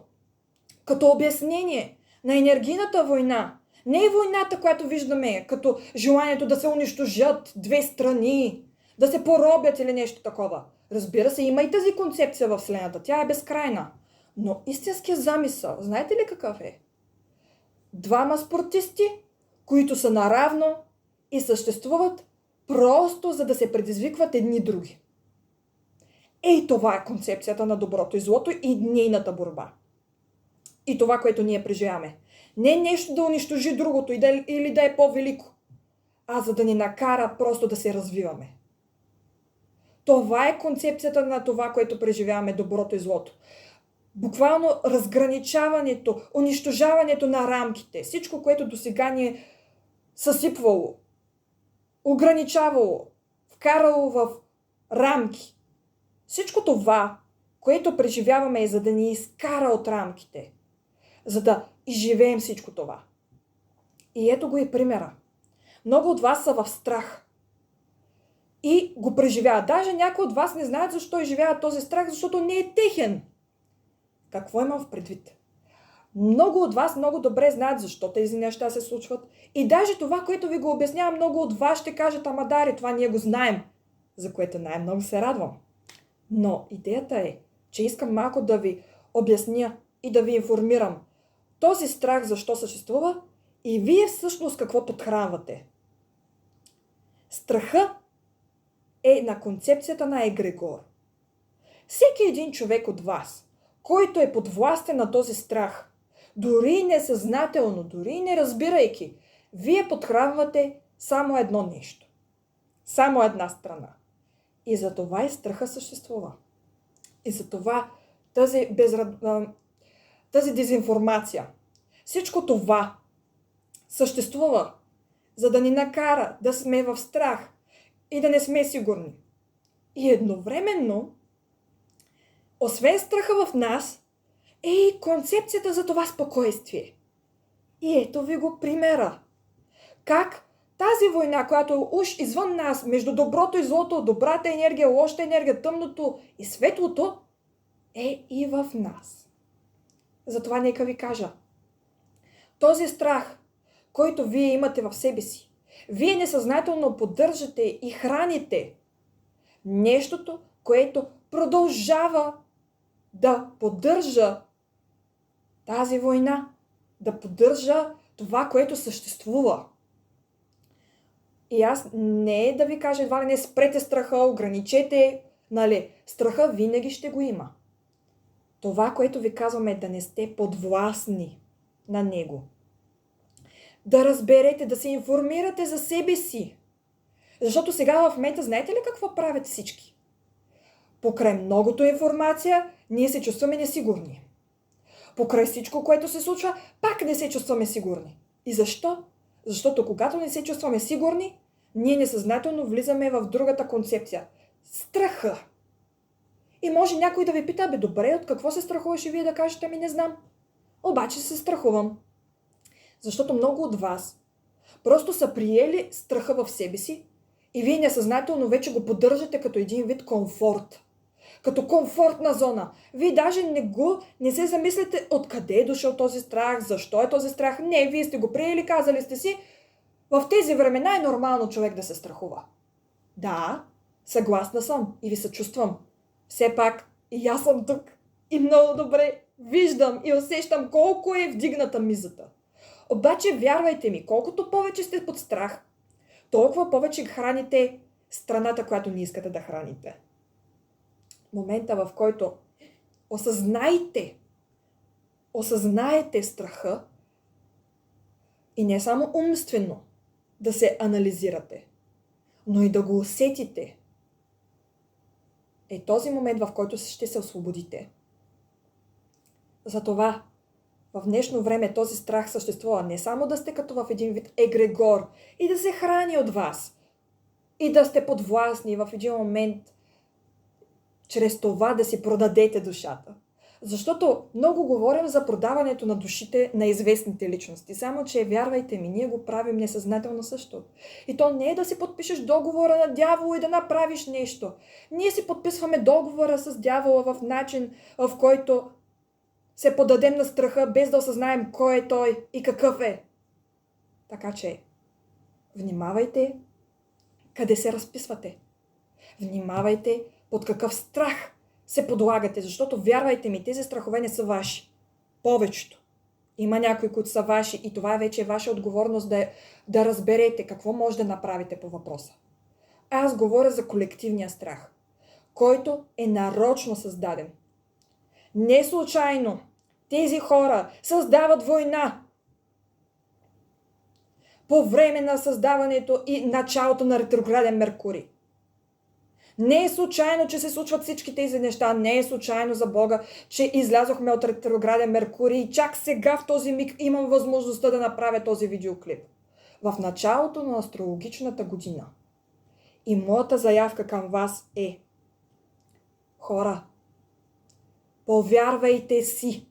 като обяснение на енергийната война, не е войната, която виждаме, като желанието да се унищожат две страни, да се поробят или нещо такова. Разбира се, има и тази концепция в Вселената, тя е безкрайна. Но истинският замисъл, знаете ли какъв е? Двама спортисти, които са наравно и съществуват просто за да се предизвикват едни други. Ей, това е концепцията на доброто и злото и нейната борба. И това, което ние преживяваме. Не нещо да унищожи другото или да е по-велико, а за да ни накара просто да се развиваме. Това е концепцията на това, което преживяваме, доброто и злото. Буквално разграничаването, унищожаването на рамките, всичко, което досега ни е съсипвало, ограничавало, вкарало в рамки. Всичко това, което преживяваме, е за да ни изкара от рамките, за да изживеем всичко това. И ето го и примера. Много от вас са в страх и го преживяват. Даже някои от вас не знаят защо изживяват този страх, защото не е техен. Какво имам в предвид? Много от вас много добре знаят защо тези неща се случват. И даже това, което ви го обяснявам, много от вас ще кажат, ама Дари, това ние го знаем, за което най-много се радвам. Но идеята е, че искам малко да ви обясня и да ви информирам този страх защо съществува и вие всъщност какво подхранвате. Страха е на концепцията на егрегор. Всеки един човек от вас, който е подвластен на този страх, дори несъзнателно, дори не разбирайки, вие подхранвате само едно нещо. Само една страна. И за това и страха съществува. И за това тази дезинформация, всичко това съществува, за да ни накара да сме в страх и да не сме сигурни. И едновременно, освен страха в нас, е и концепцията за това спокойствие. И ето ви го примера. Как тази война, която е уж извън нас, между доброто и злото, добрата енергия, лошата енергия, тъмното и светлото, е и в нас. Затова нека ви кажа. Този страх, който вие имате в себе си, вие несъзнателно поддържате и храните нещото, което продължава да поддържа тази война, да поддържа това, което съществува. И аз не е да ви кажа едва ли не спрете страха, ограничете, нали, страха винаги ще го има. Това, което ви казваме, е да не сте подвластни на него. Да разберете, да се информирате за себе си. Защото сега в момента знаете ли какво правят всички? Покрай многото информация, ние се чувстваме несигурни. Покрай всичко, което се случва, пак не се чувстваме сигурни. И защо? Защото когато не се чувстваме сигурни, ние несъзнателно влизаме в другата концепция. Страха. И може някой да ви пита, добре, от какво се страхуваш и вие да кажете, не знам. Обаче се страхувам. Защото много от вас просто са приели страха в себе си и вие несъзнателно вече го поддържате като един вид комфорт. Като комфортна зона. Вие даже не се замислите откъде е дошъл този страх, защо е този страх. Не, вие сте го приели, казали сте си, в тези времена е нормално човек да се страхува. Да, съгласна съм и ви съчувствам. Все пак и аз съм тук и много добре виждам и усещам колко е вдигната мизата. Обаче вярвайте ми, колкото повече сте под страх, толкова повече храните страната, която не искате да храните. Момента, в който осъзнаете страха и не само умствено да се анализирате, но и да го усетите, е този момент, в който ще се освободите. Затова в днешно време този страх съществува не само да сте като в един вид егрегор и да се храни от вас и да сте подвластни в един момент чрез това да си продадете душата. Защото много говорим за продаването на душите на известните личности. Само че, вярвайте ми, ние го правим несъзнателно също. И то не е да си подпишеш договора на дявола и да направиш нещо. Ние си подписваме договора с дявола в начин, в който се подадем на страха, без да осъзнаем кой е той и какъв е. Така че, внимавайте къде се разписвате. Внимавайте под какъв страх се подлагате, защото вярвайте ми, тези страхове не са ваши. Повечето. Има някои, които са ваши и това вече е ваша отговорност да разберете какво може да направите по въпроса. Аз говоря за колективния страх, който е нарочно създаден. Не случайно тези хора създават война по време на създаването и началото на ретрограден Меркурий. Не е случайно, че се случват всички тези неща. Не е случайно за Бога, че излязохме от ретрограден Меркурий и чак сега в този миг имам възможността да направя този видеоклип. В началото на астрологичната година. И моята заявка към вас е: хора, повярвайте си.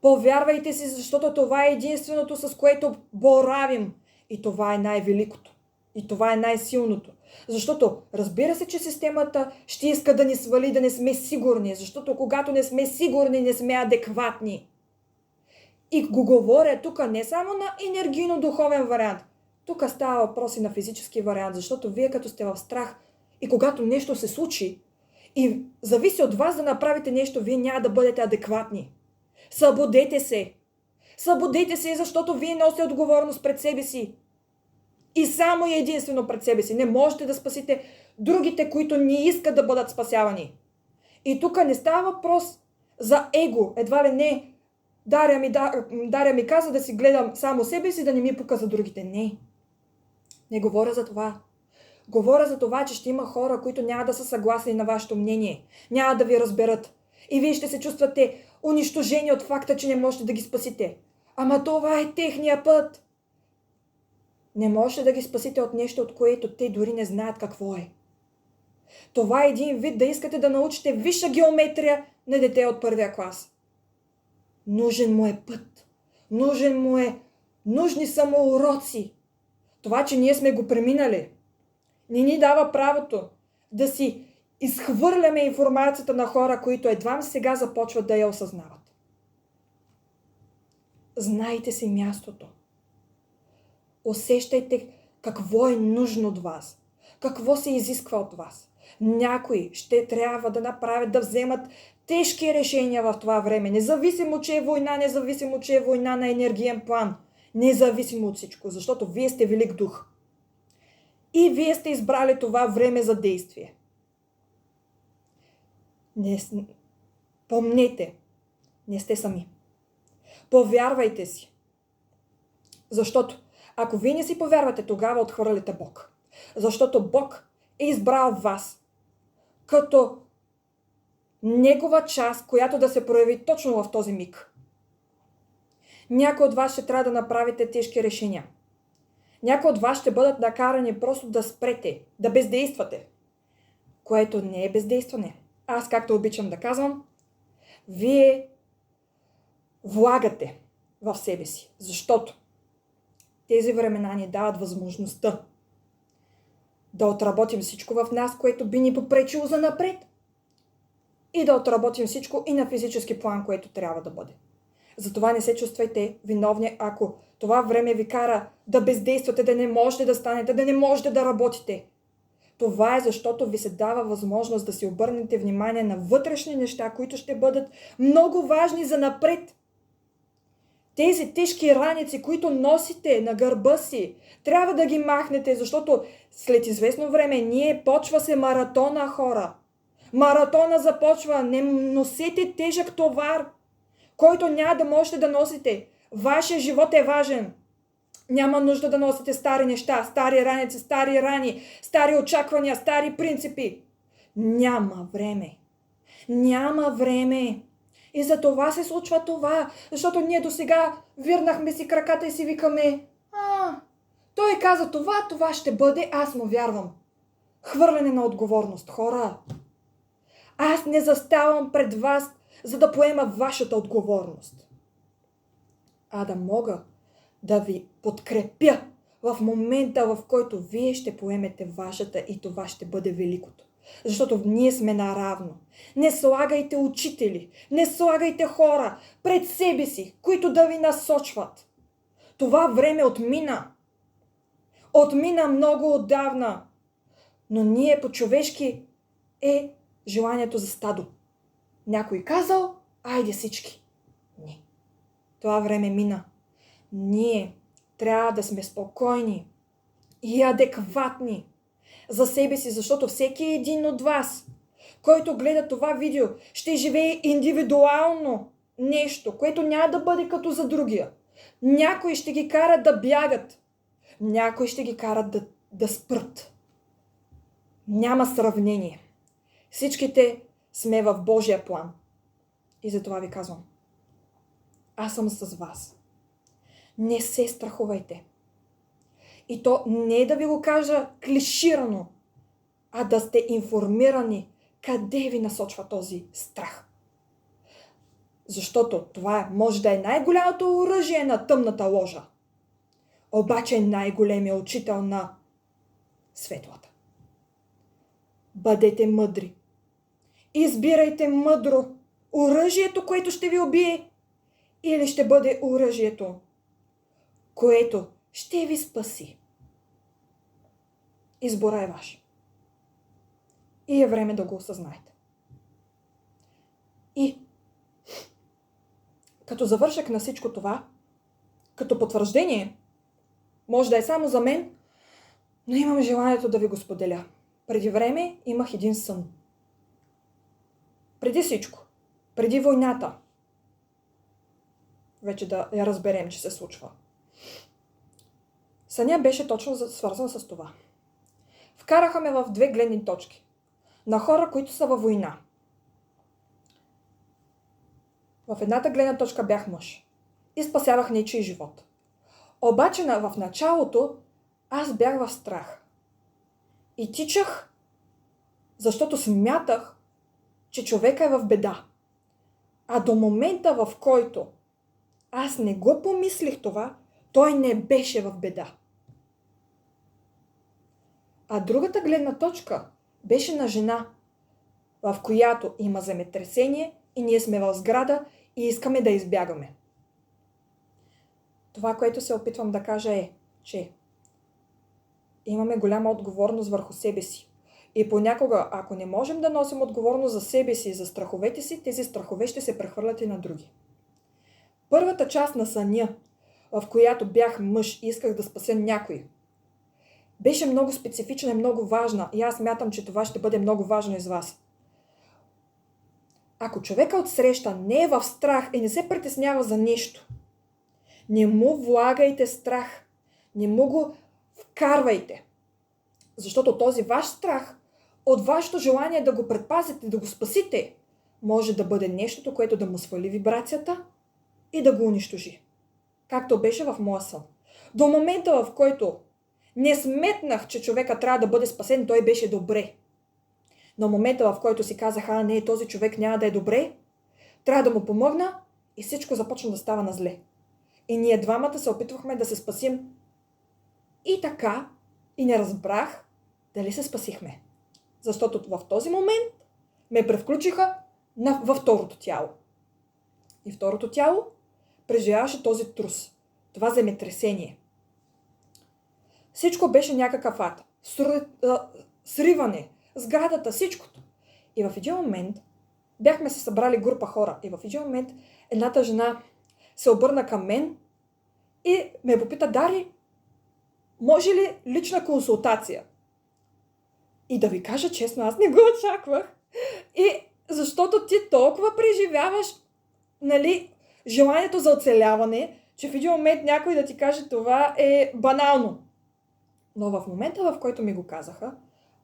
Повярвайте си, защото това е единственото, с което боравим. И това е най-великото. И това е най-силното. Защото разбира се, че системата ще иска да ни свали, да не сме сигурни. Защото когато не сме сигурни, не сме адекватни. И го говоря тук не само на енергийно-духовен вариант. Тук става въпрос и на физически вариант. Защото вие като сте в страх и когато нещо се случи и зависи от вас да направите нещо, вие няма да бъдете адекватни. Събудете се! Събудете се, защото вие носите отговорност пред себе си. И само и единствено пред себе си. Не можете да спасите другите, които не искат да бъдат спасявани. И тук не става въпрос за его. Едва ли не, Даря ми каза да си гледам само себе си, да не ми пука за другите. Не. Не говоря за това. Говоря за това, че ще има хора, които няма да са съгласни на вашето мнение. Няма да ви разберат. И вие ще се чувствате унищожени от факта, че не можете да ги спасите. Ама това е техния път. Не можете да ги спасите от нещо, от което те дори не знаят какво е. Това е един вид да искате да научите висша геометрия на дете от първия клас. Нужен му е път. Нужни са му уроци. Това, че ние сме го преминали, не ни дава правото да си изхвърляме информацията на хора, които едва сега започват да я осъзнават. Знайте си мястото. Усещайте какво е нужно от вас. Какво се изисква от вас. Някои ще трябва да направят, да вземат тежки решения в това време. Независимо, че е война, независимо, че е война на енергиен план. Независимо от всичко, защото вие сте велик дух. И вие сте избрали това време за действие. Помнете, не сте сами. Повярвайте си. Защото ако вие не си повярвате, тогава отхвърляте Бог. Защото Бог е избрал вас като негова част, която да се прояви точно в този миг. Някои от вас ще трябва да направите тежки решения. Някои от вас ще бъдат накарани просто да спрете, да бездействате. Което не е бездействане. Аз, както обичам да казвам, вие влагате в себе си. Защото тези времена ни дават възможността да отработим всичко в нас, което би ни попречило за напред. И да отработим всичко и на физически план, което трябва да бъде. Затова не се чувствайте виновни, ако това време ви кара да бездействате, да не можете да станете, да не можете да работите. Това е защото ви се дава възможност да си обърнете внимание на вътрешни неща, които ще бъдат много важни за напред. Тези тежки раници, които носите на гърба си, трябва да ги махнете, защото след известно време почва се маратона, хора. Маратона започва. Не носете тежък товар, който няма да можете да носите. Вашия живот е важен. Няма нужда да носите стари неща, стари раници, стари рани, стари очаквания, стари принципи. Няма време. Няма време. И за това се случва това, защото ние досега вирнахме си краката и си викаме: той каза това ще бъде, аз му вярвам. Хвърляне на отговорност, хора. Аз не заставам пред вас, за да поема вашата отговорност, а да мога да ви подкрепя в момента, в който вие ще поемете вашата, и това ще бъде великото. Защото ние сме наравно. Не слагайте учители, не слагайте хора пред себе си, които да ви насочват. Това време отмина. Отмина много отдавна. Но ние по-човешки е желанието за стадо. Някой казал: айде всички. Не. Това време мина. Ние трябва да сме спокойни и адекватни за себе си, защото всеки един от вас, който гледа това видео, ще живее индивидуално нещо, което няма да бъде като за другия. Някои ще ги карат да бягат, някои ще ги карат да спрат. Няма сравнение. Всичките сме в Божия план. И затова ви казвам: аз съм с вас. Не се страхувайте. И то не е да ви го кажа клиширано, а да сте информирани къде ви насочва този страх. Защото това може да е най-голямото оръжие на тъмната ложа, обаче е най-големият учител на светлата. Бъдете мъдри. Избирайте мъдро оръжието, което ще ви убие, или ще бъде оръжието, което ще ви спаси. Избора е ваш. И е време да го осъзнаете. И като завършък на всичко това, като потвърждение, може да е само за мен, но имам желанието да ви го споделя. Преди време имах един сън. Преди всичко, преди войната, вече да я разберем, че се случва. Съня беше точно свързан с това. Вкараха ме в две гледни точки. На хора, които са във война. В едната гледна точка бях мъж. И спасявах нечий живот. Обаче в началото аз бях в страх. И тичах, защото смятах, че човека е в беда. А до момента, в който аз не го помислих това, той не беше в беда. А другата гледна точка беше на жена, в която има земетресение и ние сме в сграда и искаме да избягаме. Това, което се опитвам да кажа е, че имаме голяма отговорност върху себе си. И понякога, ако не можем да носим отговорност за себе си и за страховете си, тези страхове ще се прехвърлят и на други. Първата част на съня, в която бях мъж и исках да спася някой, беше много специфична и много важна. И аз смятам, че това ще бъде много важно из вас. Ако човека отсреща не е в страх и не се притеснява за нещо, не му влагайте страх. Не му го вкарвайте. Защото този ваш страх от вашето желание да го предпазите, да го спасите, може да бъде нещото, което да му свали вибрацията и да го унищожи. както беше в моя сън. До момента, в който не сметнах, че човека трябва да бъде спасен, той беше добре. Но момента, в който си казах, не, този човек няма да е добре, трябва да му помогна и всичко започна да става на зле. И ние двамата се опитвахме да се спасим. И така, и не разбрах дали се спасихме. Защото в този момент ме превключиха във второто тяло. И второто тяло преживяваше този трус, това земетресение. Всичко беше някакъв ад. Сриване, сградата, всичкото. И в един момент бяхме се събрали група хора. И в един момент едната жена се обърна към мен и ме попита: Дари, може ли лична консултация? И да ви кажа честно, аз не го очаквах. И защото ти толкова преживяваш, желанието за оцеляване, че в един момент някой да ти каже това е банално. Но в момента, в който ми го казаха,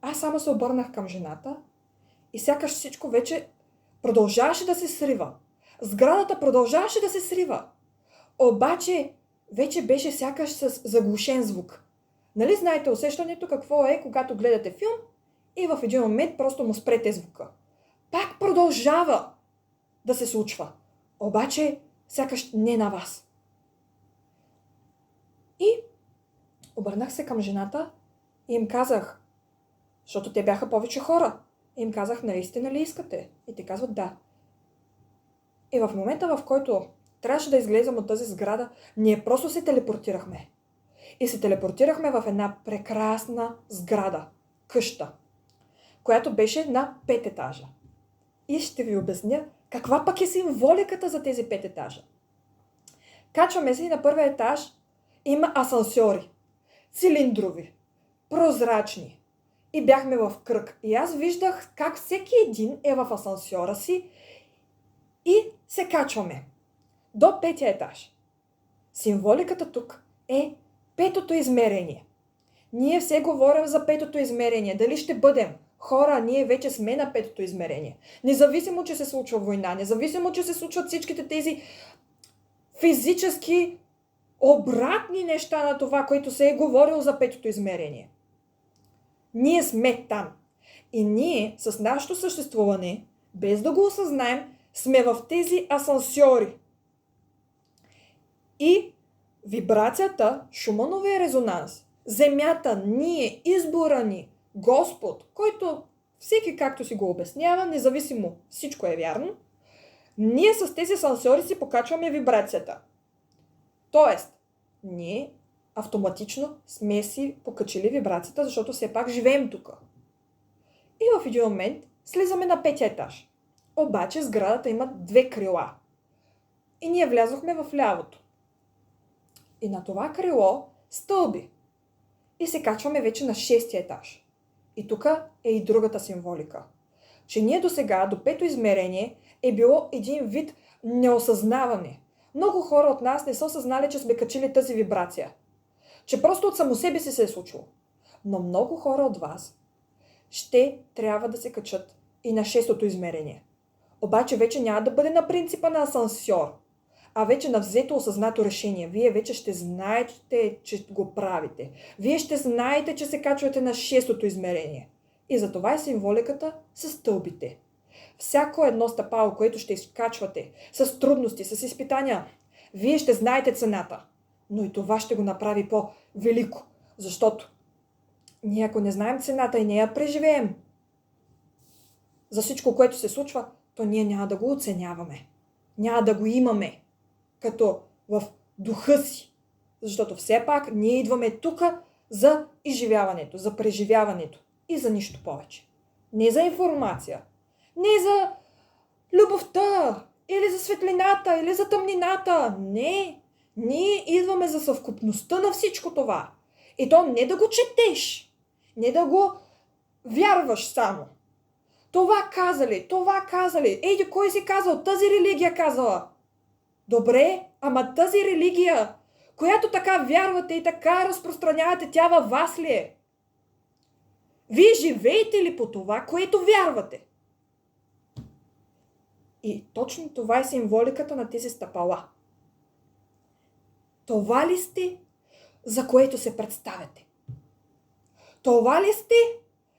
аз само се обърнах към жената и сякаш всичко вече продължаваше да се срива. Сградата продължаваше да се срива. Обаче вече беше сякаш с заглушен звук. Нали знаете усещането какво е, когато гледате филм и в един момент просто му спрете звука. Пак продължава да се случва. Обаче сякаш не на вас. И обърнах се към жената и им казах, защото те бяха повече хора, и им казах: наистина ли искате? И те казват: да. И в момента, в който трябваше да излезем от тази сграда, ние просто се телепортирахме. И се телепортирахме в една прекрасна сграда, къща, която беше на 5 етажа. И ще ви обясня каква пък е символиката за тези 5 етажа. Качваме се и на първия етаж има асансьори. Цилиндрови, прозрачни. И бяхме в кръг. И аз виждах как всеки един е в асансьора си и се качваме до 5-я етаж. Символиката тук е 5-то измерение. Ние все говорим за 5-то измерение. Дали ще бъдем хора, ние вече сме на 5-то измерение. Независимо, че се случва война, независимо, че се случват всичките тези физически обратни неща на това, което се е говорил за 5-то измерение. Ние сме там. И ние с нашето съществуване, без да го осъзнаем, сме в тези асансьори. И вибрацията, шумановия резонанс, земята, ние, избора ни, Господ, който всеки както си го обяснява, независимо всичко е вярно, ние с тези асансьори си покачваме вибрацията. Тоест, ние автоматично сме си покачили вибрацията, защото все пак живеем тук. И в един момент слизаме на 5-я етаж. Обаче сградата има 2 крила. И ние влязохме в лявото. И на това крило стълби. И се качваме вече на 6-я етаж. И тук е и другата символика. Че ние досега, до 5-то измерение, е било един вид неосъзнаване. Много хора от нас не са осъзнали, че сме качили тази вибрация. Че просто от само себе си се е случило. Но много хора от вас ще трябва да се качат и на 6-то измерение. Обаче вече няма да бъде на принципа на асансьор, а вече на взето осъзнато решение. Вие вече ще знаете, че го правите. Вие ще знаете, че се качвате на 6-то измерение. И затова е символиката с стълбите. Всяко едно стъпало, което ще изкачвате, с трудности, с изпитания, вие ще знаете цената. Но и това ще го направи по-велико. Защото ние, ако не знаем цената и не я преживеем за всичко, което се случва, то ние няма да го оценяваме. Няма да го имаме като в духа си. Защото все пак ние идваме тук за изживяването, за преживяването и за нищо повече. Не за информация, не за любовта, или за светлината, или за тъмнината. Не, ние идваме за съвкупността на всичко това. И то не да го четеш, не да го вярваш само. Това казали. Ейди, кой си казал? Тази религия казала. Добре, ама тази религия, която така вярвате и така разпространявате, тя във вас ли е? Вие живеете ли по това, което вярвате? И точно това е символиката на тези стъпала. Това ли сте, за което се представяте? Това ли сте,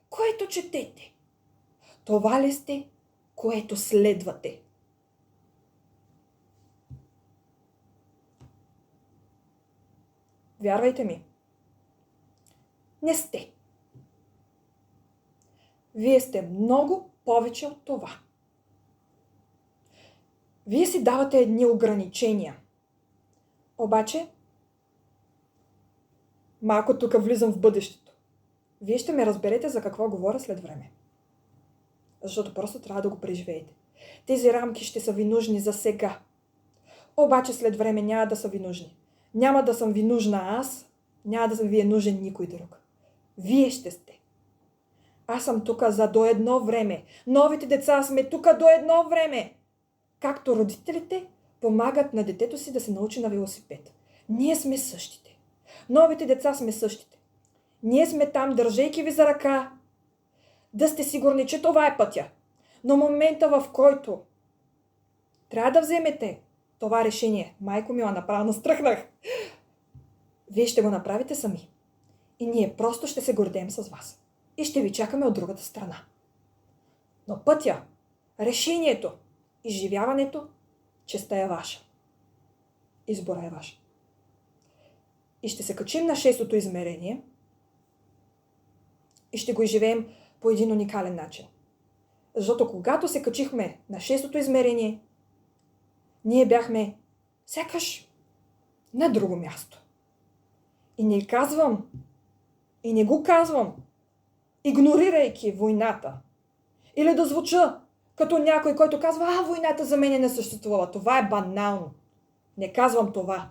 което четете? Това ли сте, което следвате? Вярвайте ми, не сте. Вие сте много повече от това. Вие си давате едни ограничения. Обаче, малко тук влизам в бъдещето. Вие ще ме разберете за какво говоря след време. Защото просто трябва да го преживеете. Тези рамки ще са ви нужни за сега. Обаче след време няма да са ви нужни. Няма да съм ви нужна аз, няма да ви е нужен никой друг. Вие ще сте. Аз съм тук за до едно време. Новите деца сме тук до едно време. Както родителите помагат на детето си да се научи на велосипед. Ние сме същите. Новите деца сме същите. Ние сме там, държейки ви за ръка, да сте сигурни, че това е пътя. Но момента, в който трябва да вземете това решение, майко мила, направо настръхнах, вие ще го направите сами. И ние просто ще се гордеем с вас. И ще ви чакаме от другата страна. Но пътя, решението, изживяването, честта е ваша. Избора е ваш. И ще се качим на шестото измерение и ще го изживеем по един уникален начин. Защото когато се качихме на шестото измерение, ние бяхме сякаш на друго място. И не казвам, и не го казвам, игнорирайки войната. Или да звуча като някой, който казва, войната за мен не съществува. Това е банално. Не казвам това.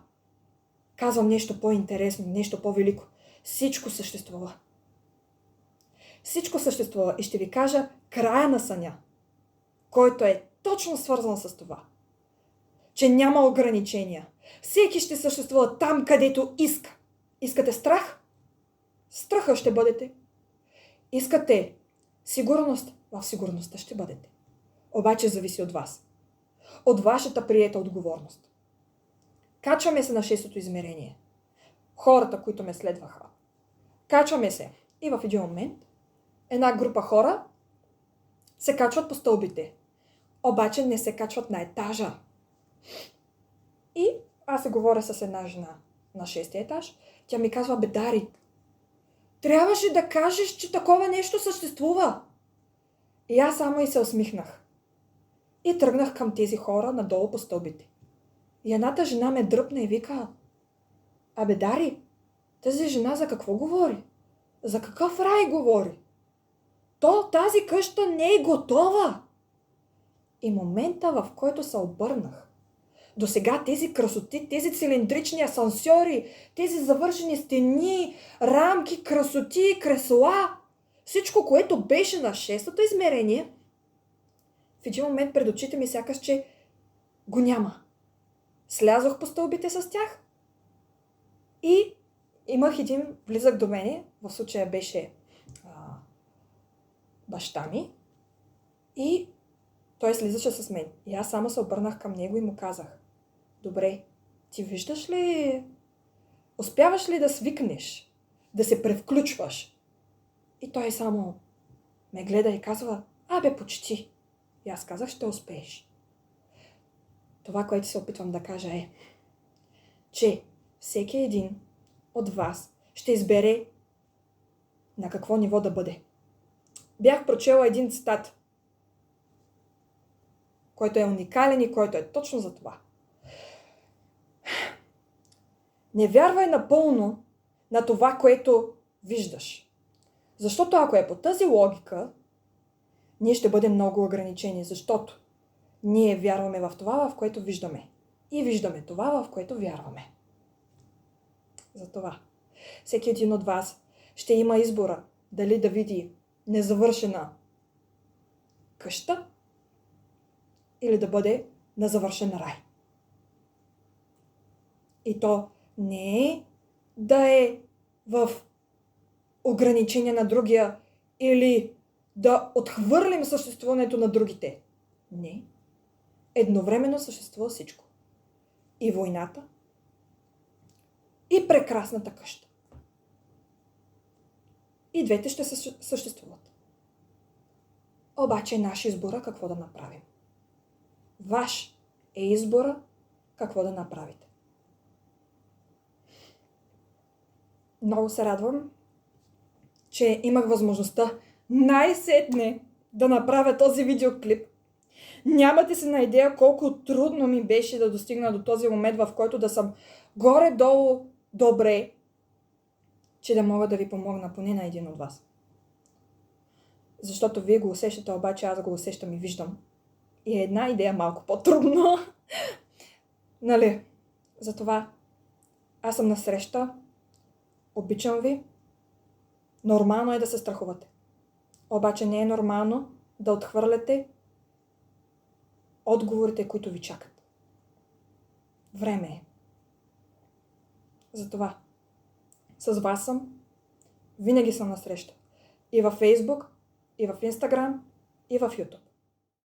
Казвам нещо по-интересно, нещо по-велико. Всичко съществува. Всичко съществува. И ще ви кажа края на съня, който е точно свързан с това. Че няма ограничения. Всеки ще съществува там, където иска. Искате страх? Страха ще бъдете. Искате сигурност? В сигурността ще бъдете. Обаче зависи от вас. От вашата приета отговорност. Качваме се на шестото измерение. Хората, които ме следваха. Качваме се. И в един момент една група хора се качват по стълбите. Обаче не се качват на етажа. И аз се говоря с една жена на шестия етаж. Тя ми казва, Дари, трябваше да кажеш, че такова нещо съществува. И аз само и се усмихнах. И тръгнах към тези хора надолу по стълбите. И едната жена ме дръпна и вика, Дари, тази жена за какво говори? За какъв рай говори? Тази къща не е готова. И момента, в който се обърнах, до сега тези красоти, тези цилиндрични асансьори, тези завършени стени, рамки, красоти, кресла, всичко, което беше на шестото измерение, в един момент пред очите ми сякаш, че го няма. Слязох по стълбите с тях и имах един близък до мене, в случая беше баща ми, и той слизаше с мен. И аз само се обърнах към него и му казах, добре, ти виждаш ли, успяваш ли да свикнеш, да се превключваш? И той само ме гледа и казва, почти. И аз казах, ще успееш. Това, което се опитвам да кажа е, че всеки един от вас ще избере на какво ниво да бъде. Бях прочела един цитат, който е уникален и който е точно за това. Не вярвай напълно на това, което виждаш. Защото ако е по тази логика, ние ще бъдем много ограничени, защото ние вярваме в това, в което виждаме. И виждаме това, в което вярваме. Затова всеки един от вас ще има избора дали да види незавършена къща или да бъде на завършен рай. И то не е да е в ограничение на другия или да отхвърлим съществуването на другите. Не. Едновременно съществува всичко. И войната, и прекрасната къща. И двете ще съществуват. Обаче наш избора какво да направим. Ваш е избора какво да направите. Много се радвам, че имах възможността най-сетне да направя този видеоклип. Нямате си на идея колко трудно ми беше да достигна до този момент, в който да съм горе-долу добре, че да мога да ви помогна поне на един от вас. Защото вие го усещате, обаче аз го усещам и виждам. И е една идея малко по-трудно. Нали? Затова аз съм насреща, обичам ви. Нормално е да се страхувате. Обаче не е нормално да отхвърляте отговорите, които ви чакат. Време е. Затова с вас съм, винаги съм насреща. И във Facebook, и в Instagram, и в YouTube.